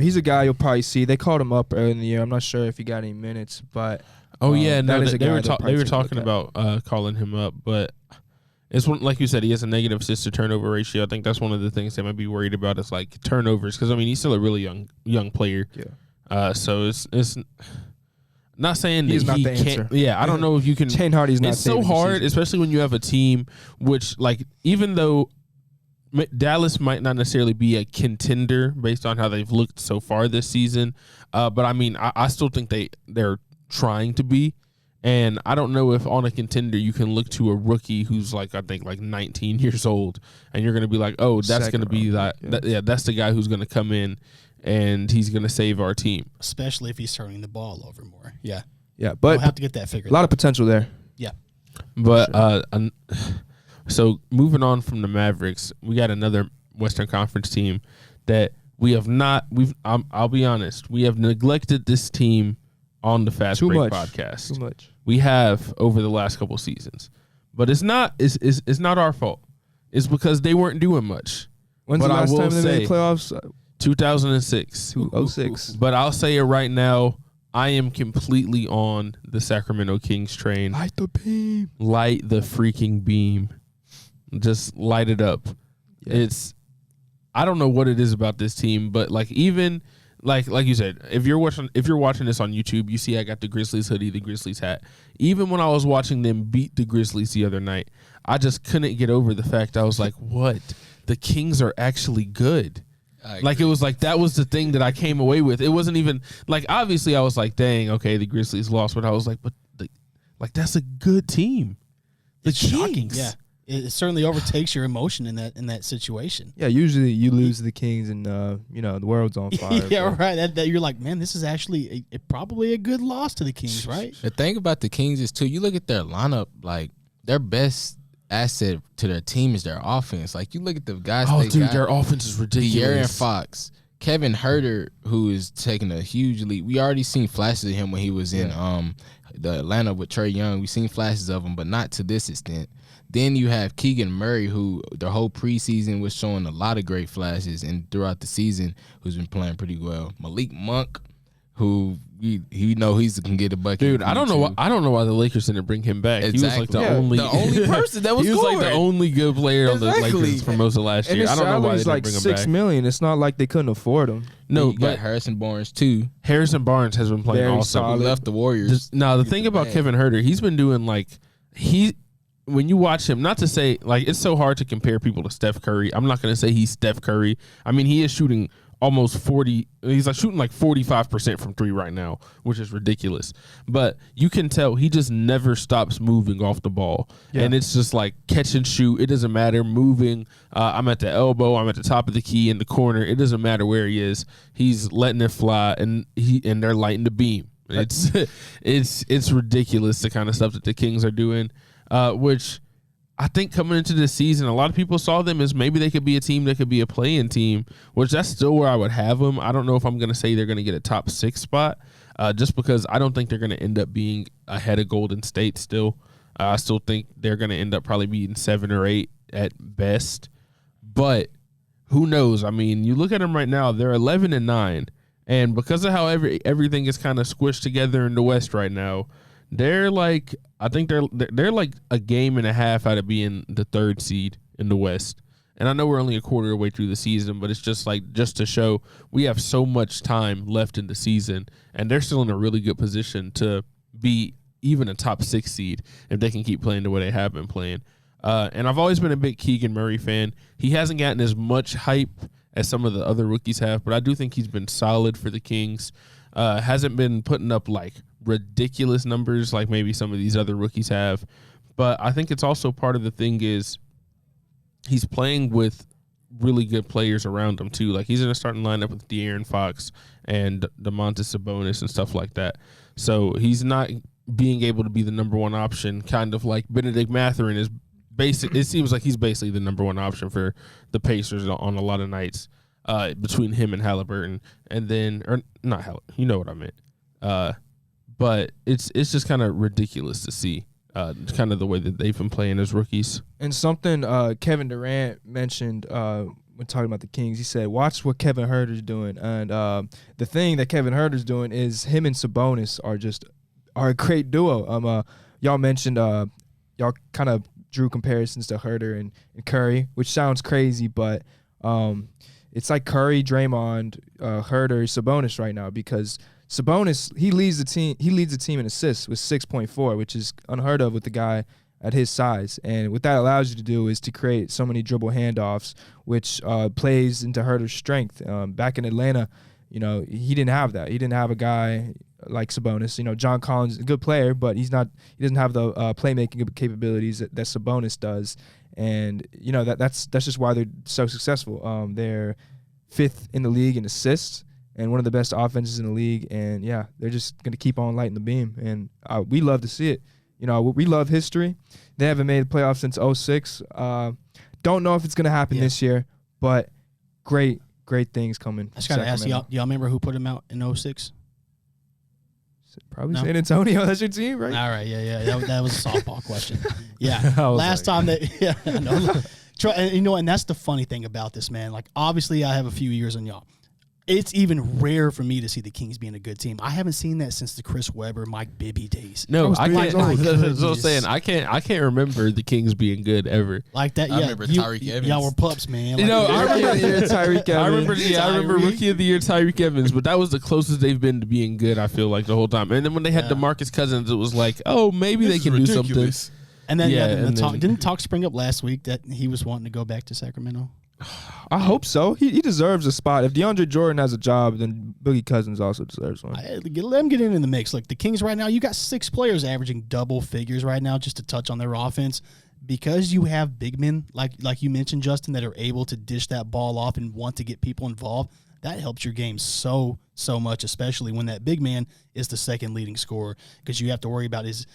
He's a guy you'll probably see. They called him up early in the year. I'm not sure if he got any minutes, but they were talking about calling him up, but it's like you said, he has a negative assist to turnover ratio. I think that's one of the things they might be worried about is like turnovers, because I mean he's still a really young player. Yeah. So it's not saying that not he the can't. answer. Yeah, I don't know if you can. Jaden Hardy's not. It's so hard, especially when you have a team which, like, even though Dallas might not necessarily be a contender based on how they've looked so far this season, but I mean, I still think they're trying to be. And I don't know if on a contender you can look to a rookie who's like, I think like 19 years old, and you're going to be like, oh, that's going to be that's the guy who's going to come in and he's going to save our team. Especially if he's turning the ball over more. Yeah. Yeah, but we'll have to get that figured out. A lot of potential there. Yeah. But so moving on from the Mavericks, we got another Western Conference team that we have not I'll be honest, we have neglected this team on the Fast Break podcast. Too much. We have over the last couple seasons. But it's not our fault. It's because they weren't doing much. When's the last time they made the playoffs? 2006. 2006. But I'll say it right now, I am completely on the Sacramento Kings train. Light the beam. Light the freaking beam. Just light it up. Yeah. I don't know what it is about this team, but like even like you said, if you're watching this on YouTube, you see I got the Grizzlies hoodie, the Grizzlies hat. Even when I was watching them beat the Grizzlies the other night, I just couldn't get over the fact I was like, what? The Kings are actually good. Like it was like that was the thing that I came away with. It wasn't even like obviously I was like, dang, okay, the Grizzlies lost, but I was like, but that's a good team. The Kings. Shocking, yeah. It certainly overtakes your emotion in that situation. Yeah, usually you lose to the Kings and the world's on fire. Yeah, right. That you're like, man, this is actually probably a good loss to the Kings, right? The thing about the Kings is too, you look at their lineup, like their best asset to their team is their offense. Like you look at the guys. Their offense is ridiculous. De'Aaron Fox, Kevin Huerter, who is taking a huge lead. We already seen flashes of him when he was in the Atlanta with Trae Young. We've seen flashes of him, but not to this extent. Then you have Keegan Murray, who the whole preseason was showing a lot of great flashes, and throughout the season, who's been playing pretty well. Malik Monk, who he know he's can get a bucket. Dude, I don't know why the Lakers didn't bring him back. Exactly. He was like the only person that was he was scoring. like the only good player on the Lakers for most of last And year. his I don't know why they salary's didn't like bring him $6 back. million. It's not like they couldn't afford him. No, you got but Harrison Barnes too. Harrison Barnes has been playing Very awesome. solid. He left the Warriors. Now the thing about Kevin Huerter, he's been doing like when you watch him, not to say like it's so hard to compare people to Steph Curry. I'm not going to say he's Steph Curry. I mean, he is shooting almost 40. He's like shooting like 45% from three right now, which is ridiculous. But you can tell he just never stops moving off the ball. Yeah. And it's just like catch and shoot. It doesn't matter. Moving. I'm at the elbow. I'm at the top of the key in the corner. It doesn't matter where he is. He's letting it fly, and they're lighting the beam. It's ridiculous, the kind of stuff that the Kings are doing, which I think coming into this season, a lot of people saw them as maybe they could be a team that could be a play-in team, which that's still where I would have them. I don't know if I'm going to say they're going to get a top 6 spot, just because I don't think they're going to end up being ahead of Golden State still. I still think they're going to end up probably being 7 or 8 at best. But who knows? I mean, you look at them right now, they're 11-9. And because of how everything is kind of squished together in the West right now, they're like, I think they're like a game and a half out of being the 3rd seed in the West. And I know we're only a quarter of the way through the season, but it's just to show we have so much time left in the season, and they're still in a really good position to be even a top 6 seed if they can keep playing the way they have been playing. And I've always been a big Keegan Murray fan. He hasn't gotten as much hype as some of the other rookies have, but I do think he's been solid for the Kings. Hasn't been putting up like ridiculous numbers like maybe some of these other rookies have, but I think it's also part of the thing is he's playing with really good players around him too. Like he's in a starting lineup with De'Aaron Fox and Domantas Sabonis and stuff like that. So he's not being able to be the number one option, kind of like Benedict Mathurin is basic. It seems like he's basically the number one option for the Pacers on a lot of nights between him and Halliburton, and then or not Halliburton, you know what I meant. But it's just kind of ridiculous to see kind of the way that they've been playing as rookies. And something Kevin Durant mentioned when talking about the Kings, he said, watch what Kevin Huerter's doing. And the thing that Kevin Huerter's doing is him and Sabonis are a great duo. Y'all mentioned y'all kind of drew comparisons to Huerter and Curry, which sounds crazy, but it's like Curry, Draymond, Huerter, Sabonis right now, because Sabonis, he leads the team in assists with 6.4, which is unheard of with the guy at his size. And what that allows you to do is to create so many dribble handoffs, which plays into Huerter's strength. Back in Atlanta, he didn't have that. He didn't have a guy like Sabonis. John Collins, a good player, but he doesn't have the playmaking capabilities that Sabonis does. And that's just why they're so successful. They're 5th in the league in assists and one of the best offenses in the league. And yeah, they're just going to keep on lighting the beam. And we love to see it. We love history. They haven't made the playoffs since 2006. Don't know if it's going to happen this year, but great things coming. I just got to ask y'all remember who put him out in 2006? Probably San Antonio. That's your team, right? All right, yeah. That was a softball question. Yeah, last time that, yeah, I know. And that's the funny thing about this, man. Like, obviously, I have a few years on y'all. It's even rare for me to see the Kings being a good team. I haven't seen that since the Chris Webber, Mike Bibby days. No, I can't. That's what I'm saying. I can't remember the Kings being good ever. Like that. Yeah, I remember Tyreek Evans. Y'all were pups, man. I remember Tyreek Evans. I remember Rookie of the Year Tyreek Evans, but that was the closest they've been to being good. I feel like the whole time. And then when they had DeMarcus Cousins, it was like, oh, maybe they can do something. And then didn't talk spring up last week that he was wanting to go back to Sacramento? I hope so. He deserves a spot. If DeAndre Jordan has a job, then Boogie Cousins also deserves one. Let him get in the mix. Look, the Kings right now, you got 6 players averaging double figures right now just to touch on their offense. Because you have big men, like you mentioned, Justin, that are able to dish that ball off and want to get people involved, that helps your game so much, especially when that big man is the second leading scorer, because you have to worry about his,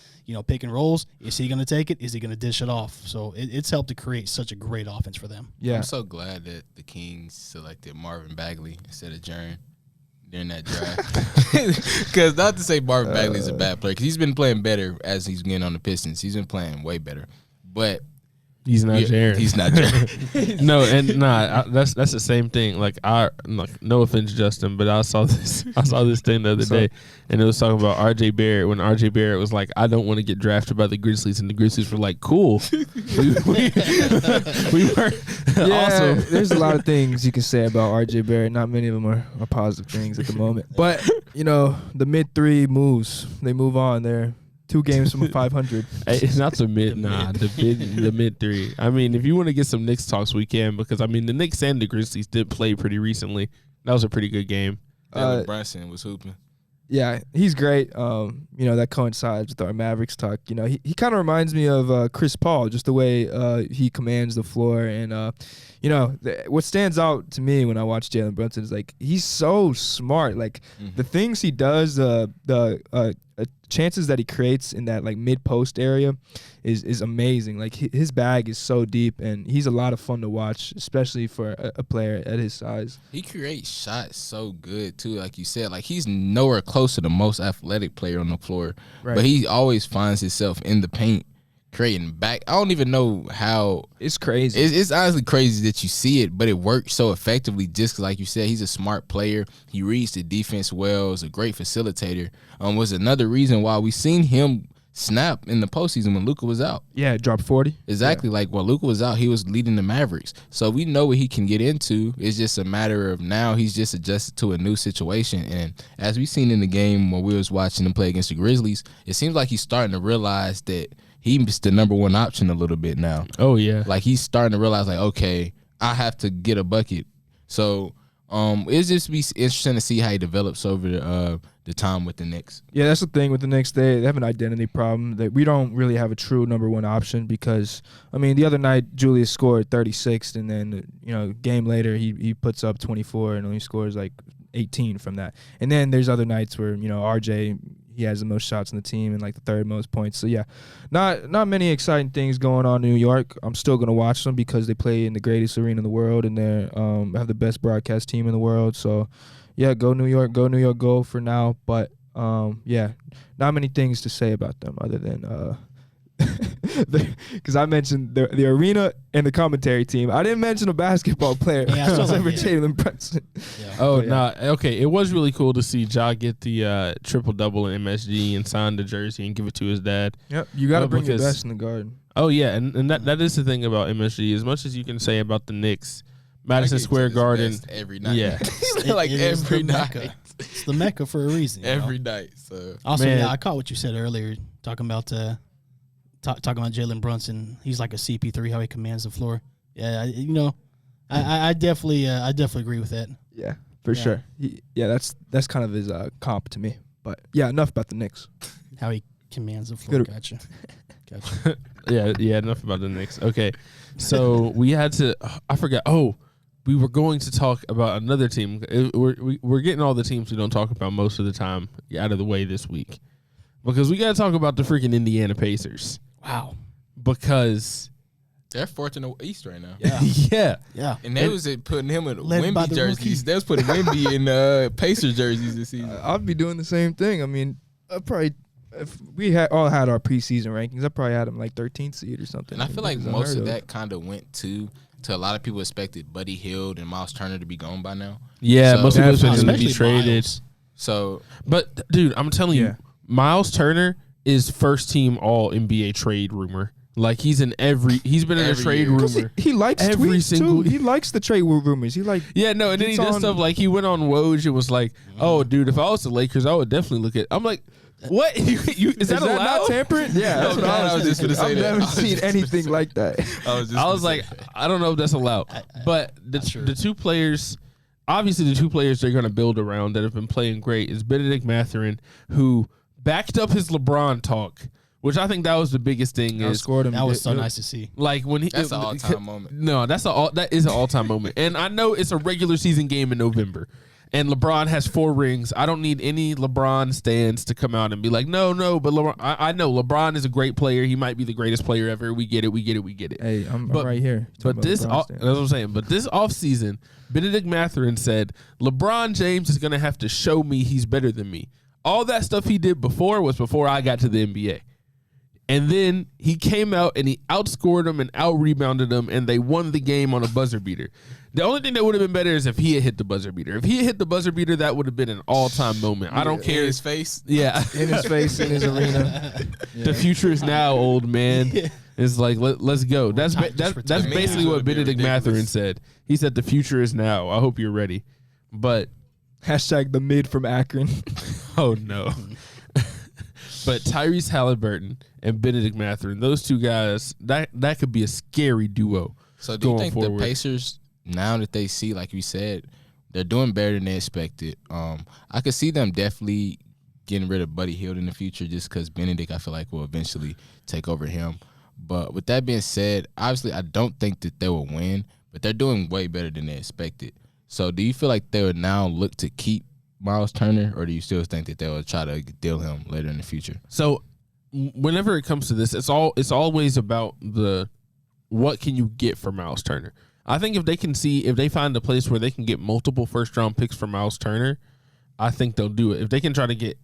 pick and rolls. Is he going to take it? Is he going to dish it off? So it's helped to create such a great offense for them. Yeah, I'm so glad that the Kings selected Marvin Bagley instead of Jaren during that draft. Because not to say Marvin Bagley is a bad player, because he's been playing better as he's getting on the Pistons. He's been playing way better. But He's not Jaren. He's not Jaren. No, and that's the same thing. Like no offense, Justin, but I saw this thing the other day, and it was talking about R.J. Barrett when R.J. Barrett was like, I don't want to get drafted by the Grizzlies, and the Grizzlies were like, cool. we were awesome. There's a lot of things you can say about R.J. Barrett. Not many of them are positive things at the moment, but the mid-3 moves. They move on. They're 2 games from 500. It's not the mid, the mid-3. I mean, if you want to get some Knicks talks, we can, because I mean the Knicks and the Grizzlies did play pretty recently. That was a pretty good game. Bryson was hooping. Yeah, he's great. That coincides with our Mavericks talk. He kind of reminds me of Chris Paul, just the way he commands the floor. And what stands out to me when I watch Jalen Brunson is like he's so smart. Like the things he does, the chances that he creates in that like mid post area is amazing. Like his bag is so deep, and he's a lot of fun to watch, especially for a player at his size. He creates shots so good too, like you said. Like he's nowhere close to the most athletic player on the floor, right. But he always finds himself in the paint creating back. I don't even know how. It's crazy. It's honestly crazy that you see it, but it works so effectively just because, like you said, he's a smart player. He reads the defense well. Is a great facilitator. Was another reason why we seen him snap in the postseason when Luka was out. Yeah, dropped 40. Exactly. Yeah. Like when Luka was out, he was leading the Mavericks. So we know what he can get into. It's just a matter of now he's just adjusted to a new situation. And as we seen in the game when we was watching him play against the Grizzlies, it seems like he's starting to realize that he's the number one option a little bit now. Oh, yeah. Like he's starting to realize, like, okay, I have to get a bucket. So it's just be interesting to see how he develops over the time with the Knicks. Yeah, that's the thing with the Knicks. They have an identity problem. That we don't really have a true number one option because, I mean, the other night Julius scored 36, and then, game later he puts up 24 and only scores like 18 from that. And then there's other nights where, RJ, he has the most shots in the team and like the third most points. So yeah, not many exciting things going on in New York. I'm still gonna watch them because they play in the greatest arena in the world and they have the best broadcast team in the world. So yeah, go New York, go for now. But yeah, not many things to say about them other than because I mentioned the arena and the commentary team. I didn't mention a basketball player. Yeah, over Jalen Brunson. Yeah. Oh, no. Okay, it was really cool to see Ja get the triple-double in MSG and sign the jersey and give it to his dad. Yep, you got to bring your best in the Garden. Oh, yeah, and that is the thing about MSG. As much as you can say about the Knicks, Madison Square Garden. Every night. Yeah. Like every night. Mecca. It's the Mecca for a reason. Every night. So. Also, yeah, I caught what you said earlier, talking about Jalen Brunson. He's like a CP3, how he commands the floor. Yeah, I definitely agree with that. Yeah, for sure. That's kind of his comp to me. But yeah, enough about the Knicks. How he commands the floor. Gotcha. Yeah. Enough about the Knicks. Okay, so we had to. I forgot. Oh, we were going to talk about another team. We're getting all the teams we don't talk about most of the time out of the way this week because we got to talk about the freaking Indiana Pacers. Wow. Because they're fourth in the East right now. Yeah. Yeah. And they was putting him in Wemby jerseys. They was putting Wemby in Pacers jerseys this season. I'd be doing the same thing. I mean, if we all had our preseason rankings, I probably had him like 13th seed or something. And I feel like most of that kind of went to a lot of people expected Buddy Hield and Miles Turner to be gone by now. Yeah, so, most people expected him to be traded. Miles. So, but dude, I'm telling you, Miles Turner is first team all NBA trade rumor. Like he's been in a trade rumor. He likes every single. He likes the trade rumors. And then he does stuff like he went on Woj and was like, "Oh, dude, if I was the Lakers, I would definitely look at." I'm like, "What? Is that allowed? Not tampering?" Yeah, that's what I was just gonna say. I've never seen anything like that. I was like, I don't know if that's allowed. But the two players, obviously the two players they're going to build around that have been playing great is Benedict Mathurin, who backed up his LeBron talk, which I think that was the biggest thing. That was so nice to see. Like when that's an all-time moment. No, that is an all-time moment. And I know it's a regular season game in November, and LeBron has 4 rings. I don't need any LeBron stands to come out and be like, no, but LeBron. I know LeBron is a great player. He might be the greatest player ever. We get it. Hey, I'm right here. But that's what I'm saying. But this offseason, Benedict Mathurin said LeBron James is going to have to show me he's better than me. All that stuff he did before was before I got to the NBA. And then he came out and he outscored them and out-rebounded them, and they won the game on a buzzer beater. The only thing that would have been better is if he had hit the buzzer beater. If he had hit the buzzer beater, that would have been an all-time moment. I don't care. In his face? Yeah. In his face, in his arena. The future is now, old man. It's like, let's go. That's basically what Benedict Mathurin said. He said the future is now. I hope you're ready. But Hashtag the mid from Akron. oh, no. But Tyrese Halliburton and Benedict Mathurin, those two guys, that could be a scary duo. So do you think forward. the Pacers, now that they see, like you said, they're doing better than they expected? I could see them definitely getting rid of Buddy Hield in the future just because Benedict, I feel like, will eventually take over him. But with that being said, obviously I don't think that they will win, but they're doing way better than they expected. So do you feel like they would now look to keep Miles Turner, or do you still think that they will try to deal him later in the future? So whenever it comes to this, it's always about what can you get for Miles Turner. I think if they find a place where they can get multiple first-round picks for Miles Turner, I think they'll do it. If they can try to get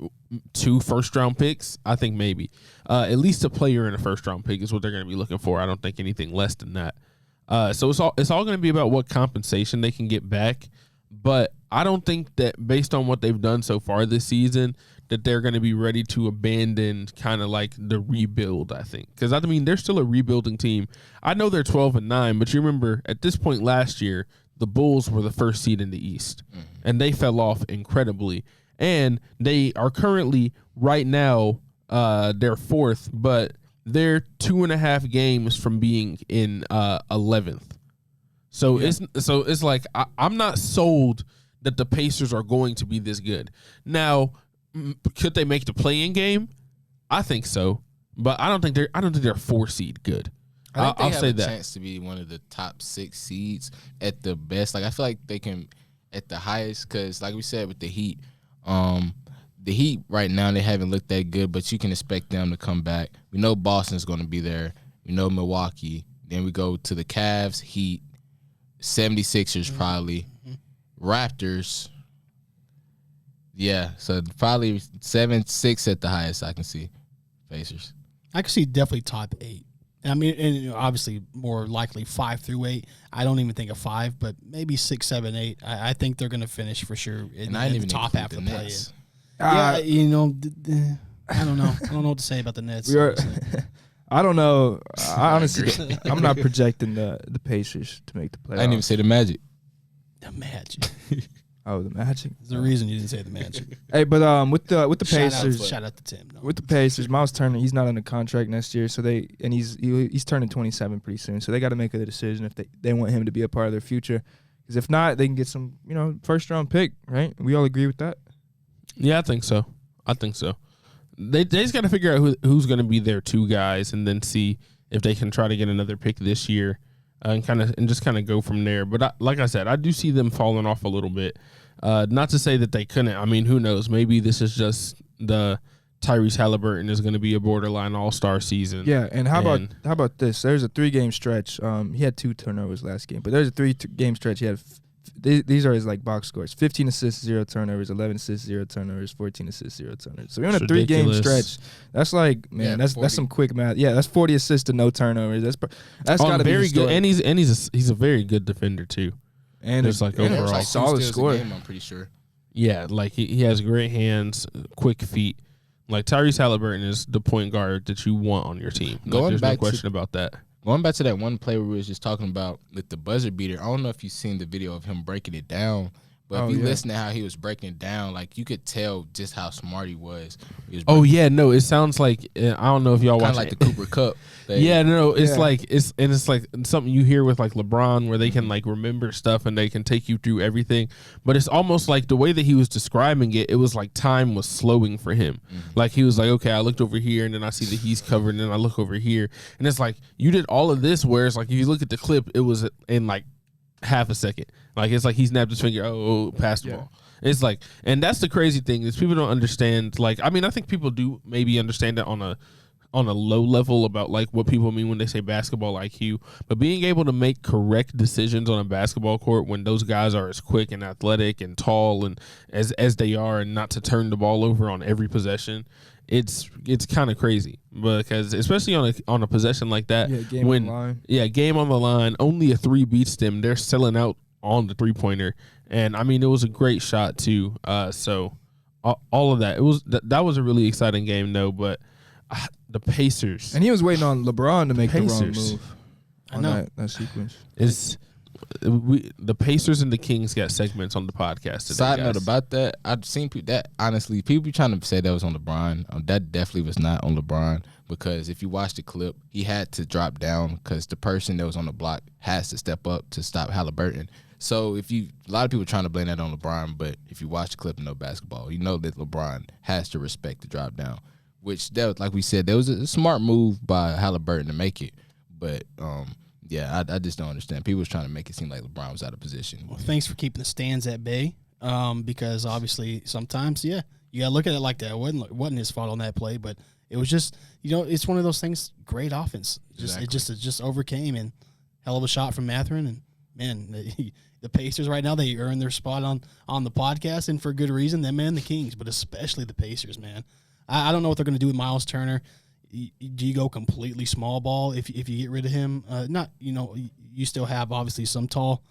2 first-round picks, I think maybe. At least a player and a first-round pick is what they're going to be looking for. I don't think anything less than that. So it's all going to be about what compensation they can get back. But I don't think that based on what they've done so far this season that they're going to be ready to abandon kind of like the rebuild, I think. Because, I mean, they're still a rebuilding team. I know they're 12-9, but you remember at this point last year, the Bulls were the first seed in the East, and they fell off incredibly. And they are currently, right now, they're 4th, but they're 2.5 games from being in 11th. So it's like I'm not sold that the Pacers are going to be this good. Now, could they make the play-in game? I think so, but I don't think they're 4 seed good. I'll say have that. a chance to be one of the top 6 seeds at the best. Like I feel like they can at the highest because, like we said, with the Heat right now they haven't looked that good, but you can expect them to come back. We know Boston's going to be there. We know Milwaukee. Then we go to the Cavs, Heat, 76ers probably, Raptors. Yeah, so probably 7-6 at the highest I can see. Pacers. I can see definitely top 8. I mean, and obviously more likely 5 through 8. I don't even think of 5, but maybe 6, 7, 8. I think they're going to finish for sure in the top half of the play-in. Yeah, you know, I don't know. I don't know what to say about the Nets. I don't know. I honestly, I'm not projecting the Pacers to make the playoffs. I didn't even say the Magic. The Magic. Oh, the Magic. There's a reason you didn't say the Magic. Hey, but with the Pacers, shout out to Tim. No. With the Pacers, Miles Turner, he's not under contract next year, so he's turning 27 pretty soon. So they got to make a decision if they want him to be a part of their future. Because if not, they can get some first round pick, right? We all agree with that. Yeah, I think so. They just got to figure out who's going to be their 2 guys, and then see if they can try to get another pick this year, and just go from there. But like I said, I do see them falling off a little bit. Not to say that they couldn't. I mean, who knows? Maybe this is just the Tyrese Halliburton is going to be a borderline all-star season. Yeah, and how about this? There's a 3-game stretch. He had 2 turnovers last game, but there's a 3-game stretch. He had these are his box scores: 15 assists, 0 turnovers; 11 assists, 0 turnovers; 14 assists, 0 turnovers. So we're on a 3-game stretch. That's that's some quick math. Yeah, that's 40 assists to no turnovers. That's got to be very good. And he's a very good defender too. And there's overall solid score. I'm pretty sure. Yeah, he has great hands, quick feet. Like Tyrese Halliburton is the point guard that you want on your team. There's no question about that. Going back to that one play we was just talking about with the buzzer beater, I don't know if you've seen the video of him breaking it down, but if you listen to how he was breaking it down, you could tell just how smart he was. It sounds like I don't know if y'all watch like the Cooper Cup. It's like something you hear with LeBron where they can remember stuff and they can take you through everything, but it's almost like the way that he was describing it was like time was slowing for him. Like he was like, okay, I looked over here and then I see that he's covered and then I look over here and it's like you did all of this, whereas if you look at the clip, it was in half a second. It's like he snapped his finger, pass the ball. It's and that's the crazy thing is people don't understand. I think people do maybe understand it on on a low level about like what people mean when they say basketball IQ, but being able to make correct decisions on a basketball court when those guys are as quick and athletic and tall and as they are, and not to turn the ball over on every possession, it's kind of crazy, because especially on a possession like that, game on the line. Game on the line, only a 3 beats them. They're selling out on the 3-pointer, and I mean it was a great shot too. So all of that, that was a really exciting game though, but. The Pacers. And he was waiting on LeBron to make the wrong move on that sequence. The Pacers and the Kings got segments on the podcast today. Side note about that, I've seen that, honestly, people trying to say that was on LeBron. That definitely was not on LeBron, because if you watch the clip, he had to drop down because the person that was on the block has to step up to stop Halliburton. So a lot of people trying to blame that on LeBron, but if you watch the clip and know basketball, you know that LeBron has to respect the drop down. Which, like we said, there was a smart move by Halliburton to make it. But, I just don't understand. People was trying to make it seem like LeBron was out of position. Well, thanks for keeping the stands at bay, because obviously sometimes, you got to look at it like that. It wasn't his fault on that play, but it was just, it's one of those things, great offense. It just overcame, and hell of a shot from Mathurin. And, man, the Pacers right now, they earned their spot on the podcast, and for good reason, them and the Kings, but especially the Pacers, man. I don't know what they're going to do with Miles Turner. Do you go completely small ball if you get rid of him? You still have obviously some tall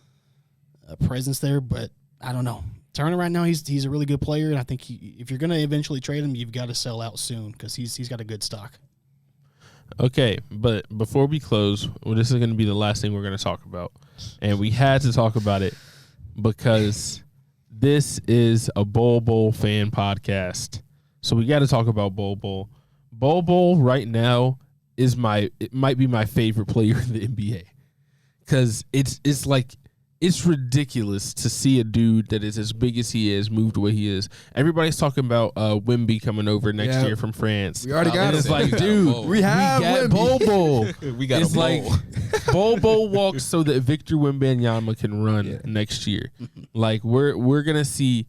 presence there, but I don't know. Turner right now, he's a really good player, and I think if you're going to eventually trade him, you've got to sell out soon because he's got a good stock. Okay, but before we close, this is going to be the last thing we're going to talk about, and we had to talk about it because this is a Bowl fan podcast. So we got to talk about Bol Bol. Bol Bol right now it might be my favorite player in the NBA, because it's ridiculous to see a dude that is as big as he is move the way he is. Everybody's talking about Wemby coming over next year from France. We already got it. It's like, dude, we got Bol Bol. We got it's like Bol Bol walks so that Victor Wembanyama can run next year. Like we're gonna see.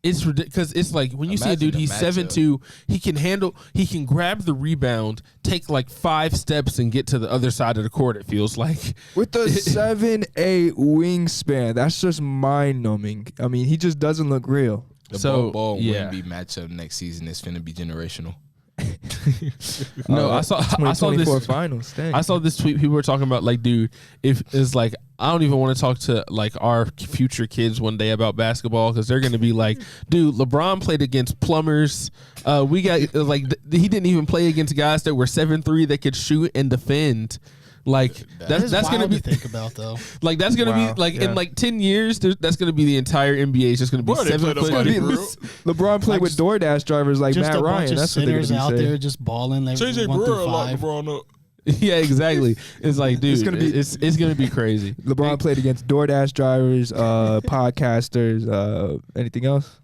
It's ridiculous. It's like when you see a dude, he's 7'2", he can grab the rebound, take like 5 steps, and get to the other side of the court. It feels like with a 7'8" wingspan, that's just mind numbing. I mean, he just doesn't look real. The Bol Bol Wemby matchup next season is finna be generational. No, I saw this finals. Dang. I saw this tweet. People were talking about like, dude, if it's like, I don't even want to talk to like our future kids one day about basketball, because they're gonna be like, dude, LeBron played against plumbers. We got like he didn't even play against guys that were 7'3" that could shoot and defend. Like that's gonna be to think about though. Like that's gonna be like in like 10 years. That's gonna be the entire NBA. It's just gonna be 7 foot. LeBron played with DoorDash drivers like Matt Ryan. That's what they're gonna be out saying. there just balling. JJ Brewer locked LeBron up. Yeah, exactly. It's like, dude, it's gonna be crazy. LeBron played against DoorDash drivers, podcasters, anything else?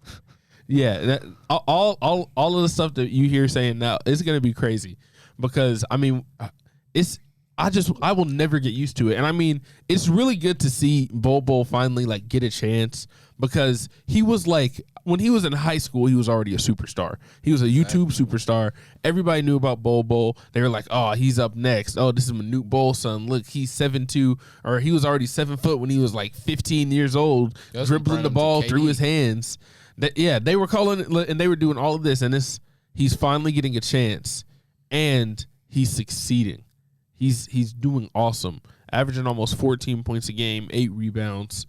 Yeah, all of the stuff that you hear saying now, it's gonna be crazy, because I mean, I will never get used to it. And I mean, it's really good to see Bol Bol finally like get a chance, because he was like, when he was in high school, he was already a superstar. He was a YouTube superstar. Everybody knew about Bol Bol. They were like, oh, he's up next. Oh, this is Manute Bol's son. Look, he's 7'2", or he was already 7 foot when he was like 15 years old, dribbling the ball through his hands. They were calling it, and they were doing all of this, and he's finally getting a chance, and he's succeeding. He's doing awesome, averaging almost 14 points a game, 8 rebounds,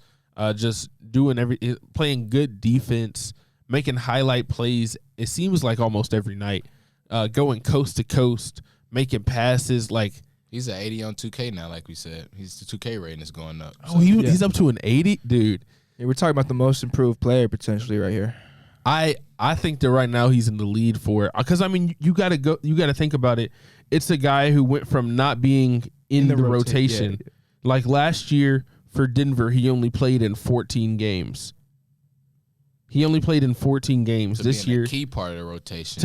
just doing playing good defense, making highlight plays. It seems like almost every night, going coast to coast, making passes. Like he's at 80 on 2K now, like we said. The 2K rating is going up. So. Oh, he's up to an 80, dude. Yeah, we're talking about the most improved player potentially right here. I think that right now he's in the lead for it, because I mean you got to think about it. It's a guy who went from not being in the rotation. Yeah. Like last year for Denver, he only played in 14 games. He this year. A key part of the rotation.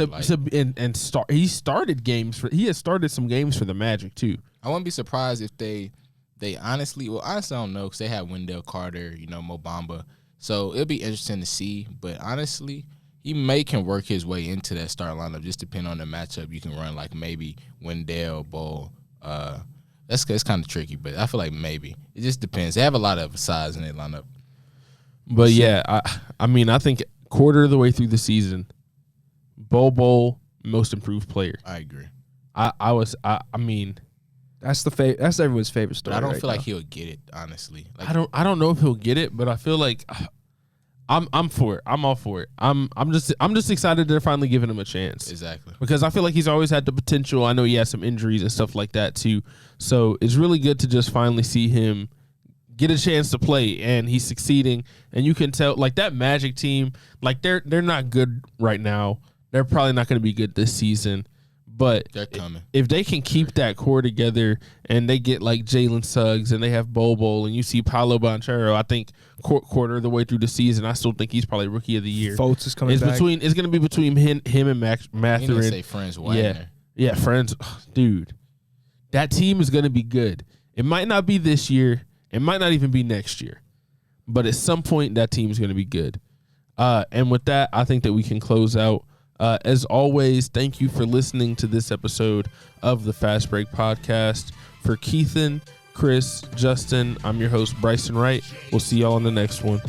He started games he has started some games for the Magic too. I wouldn't be surprised if they honestly I don't know, because they have Wendell Carter, Mo Bamba. So it'll be interesting to see. But honestly, he can work his way into that start lineup. Just depending on the matchup, you can run like maybe Wendell, Bull. That's kind of tricky, but I feel like maybe it just depends. They have a lot of size in their lineup. But yeah, I mean, I think quarter of the way through the season, Bull most improved player. I agree. I mean, that's everyone's favorite story. But I don't right feel now. like he'll get it, honestly. Like, I don't know if he'll get it, but I feel like I'm for it. I'm all for it. I'm just excited they're finally giving him a chance. Exactly. Because I feel like he's always had the potential. I know he has some injuries and stuff like that too. So it's really good to just finally see him get a chance to play, and he's succeeding. And you can tell, like, that Magic team, like they're not good right now. They're probably not going to be good this season. But they're coming. If they can keep that core together and they get like Jalen Suggs and they have Bol and you see Paolo Banchero, I think quarter of the way through the season, I still think he's probably Rookie of the Year. Fultz is coming back. It's going to be between him and Mathurin. You didn't say Franz Wagner. Yeah, Franz. Dude, that team is going to be good. It might not be this year. It might not even be next year. But at some point, that team is going to be good. And with that, I think that we can close out. As always, thank you for listening to this episode of the Fast Break Podcast. For Keithon, Chris, Justin, I'm your host, Bryson Wright. We'll see y'all on the next one.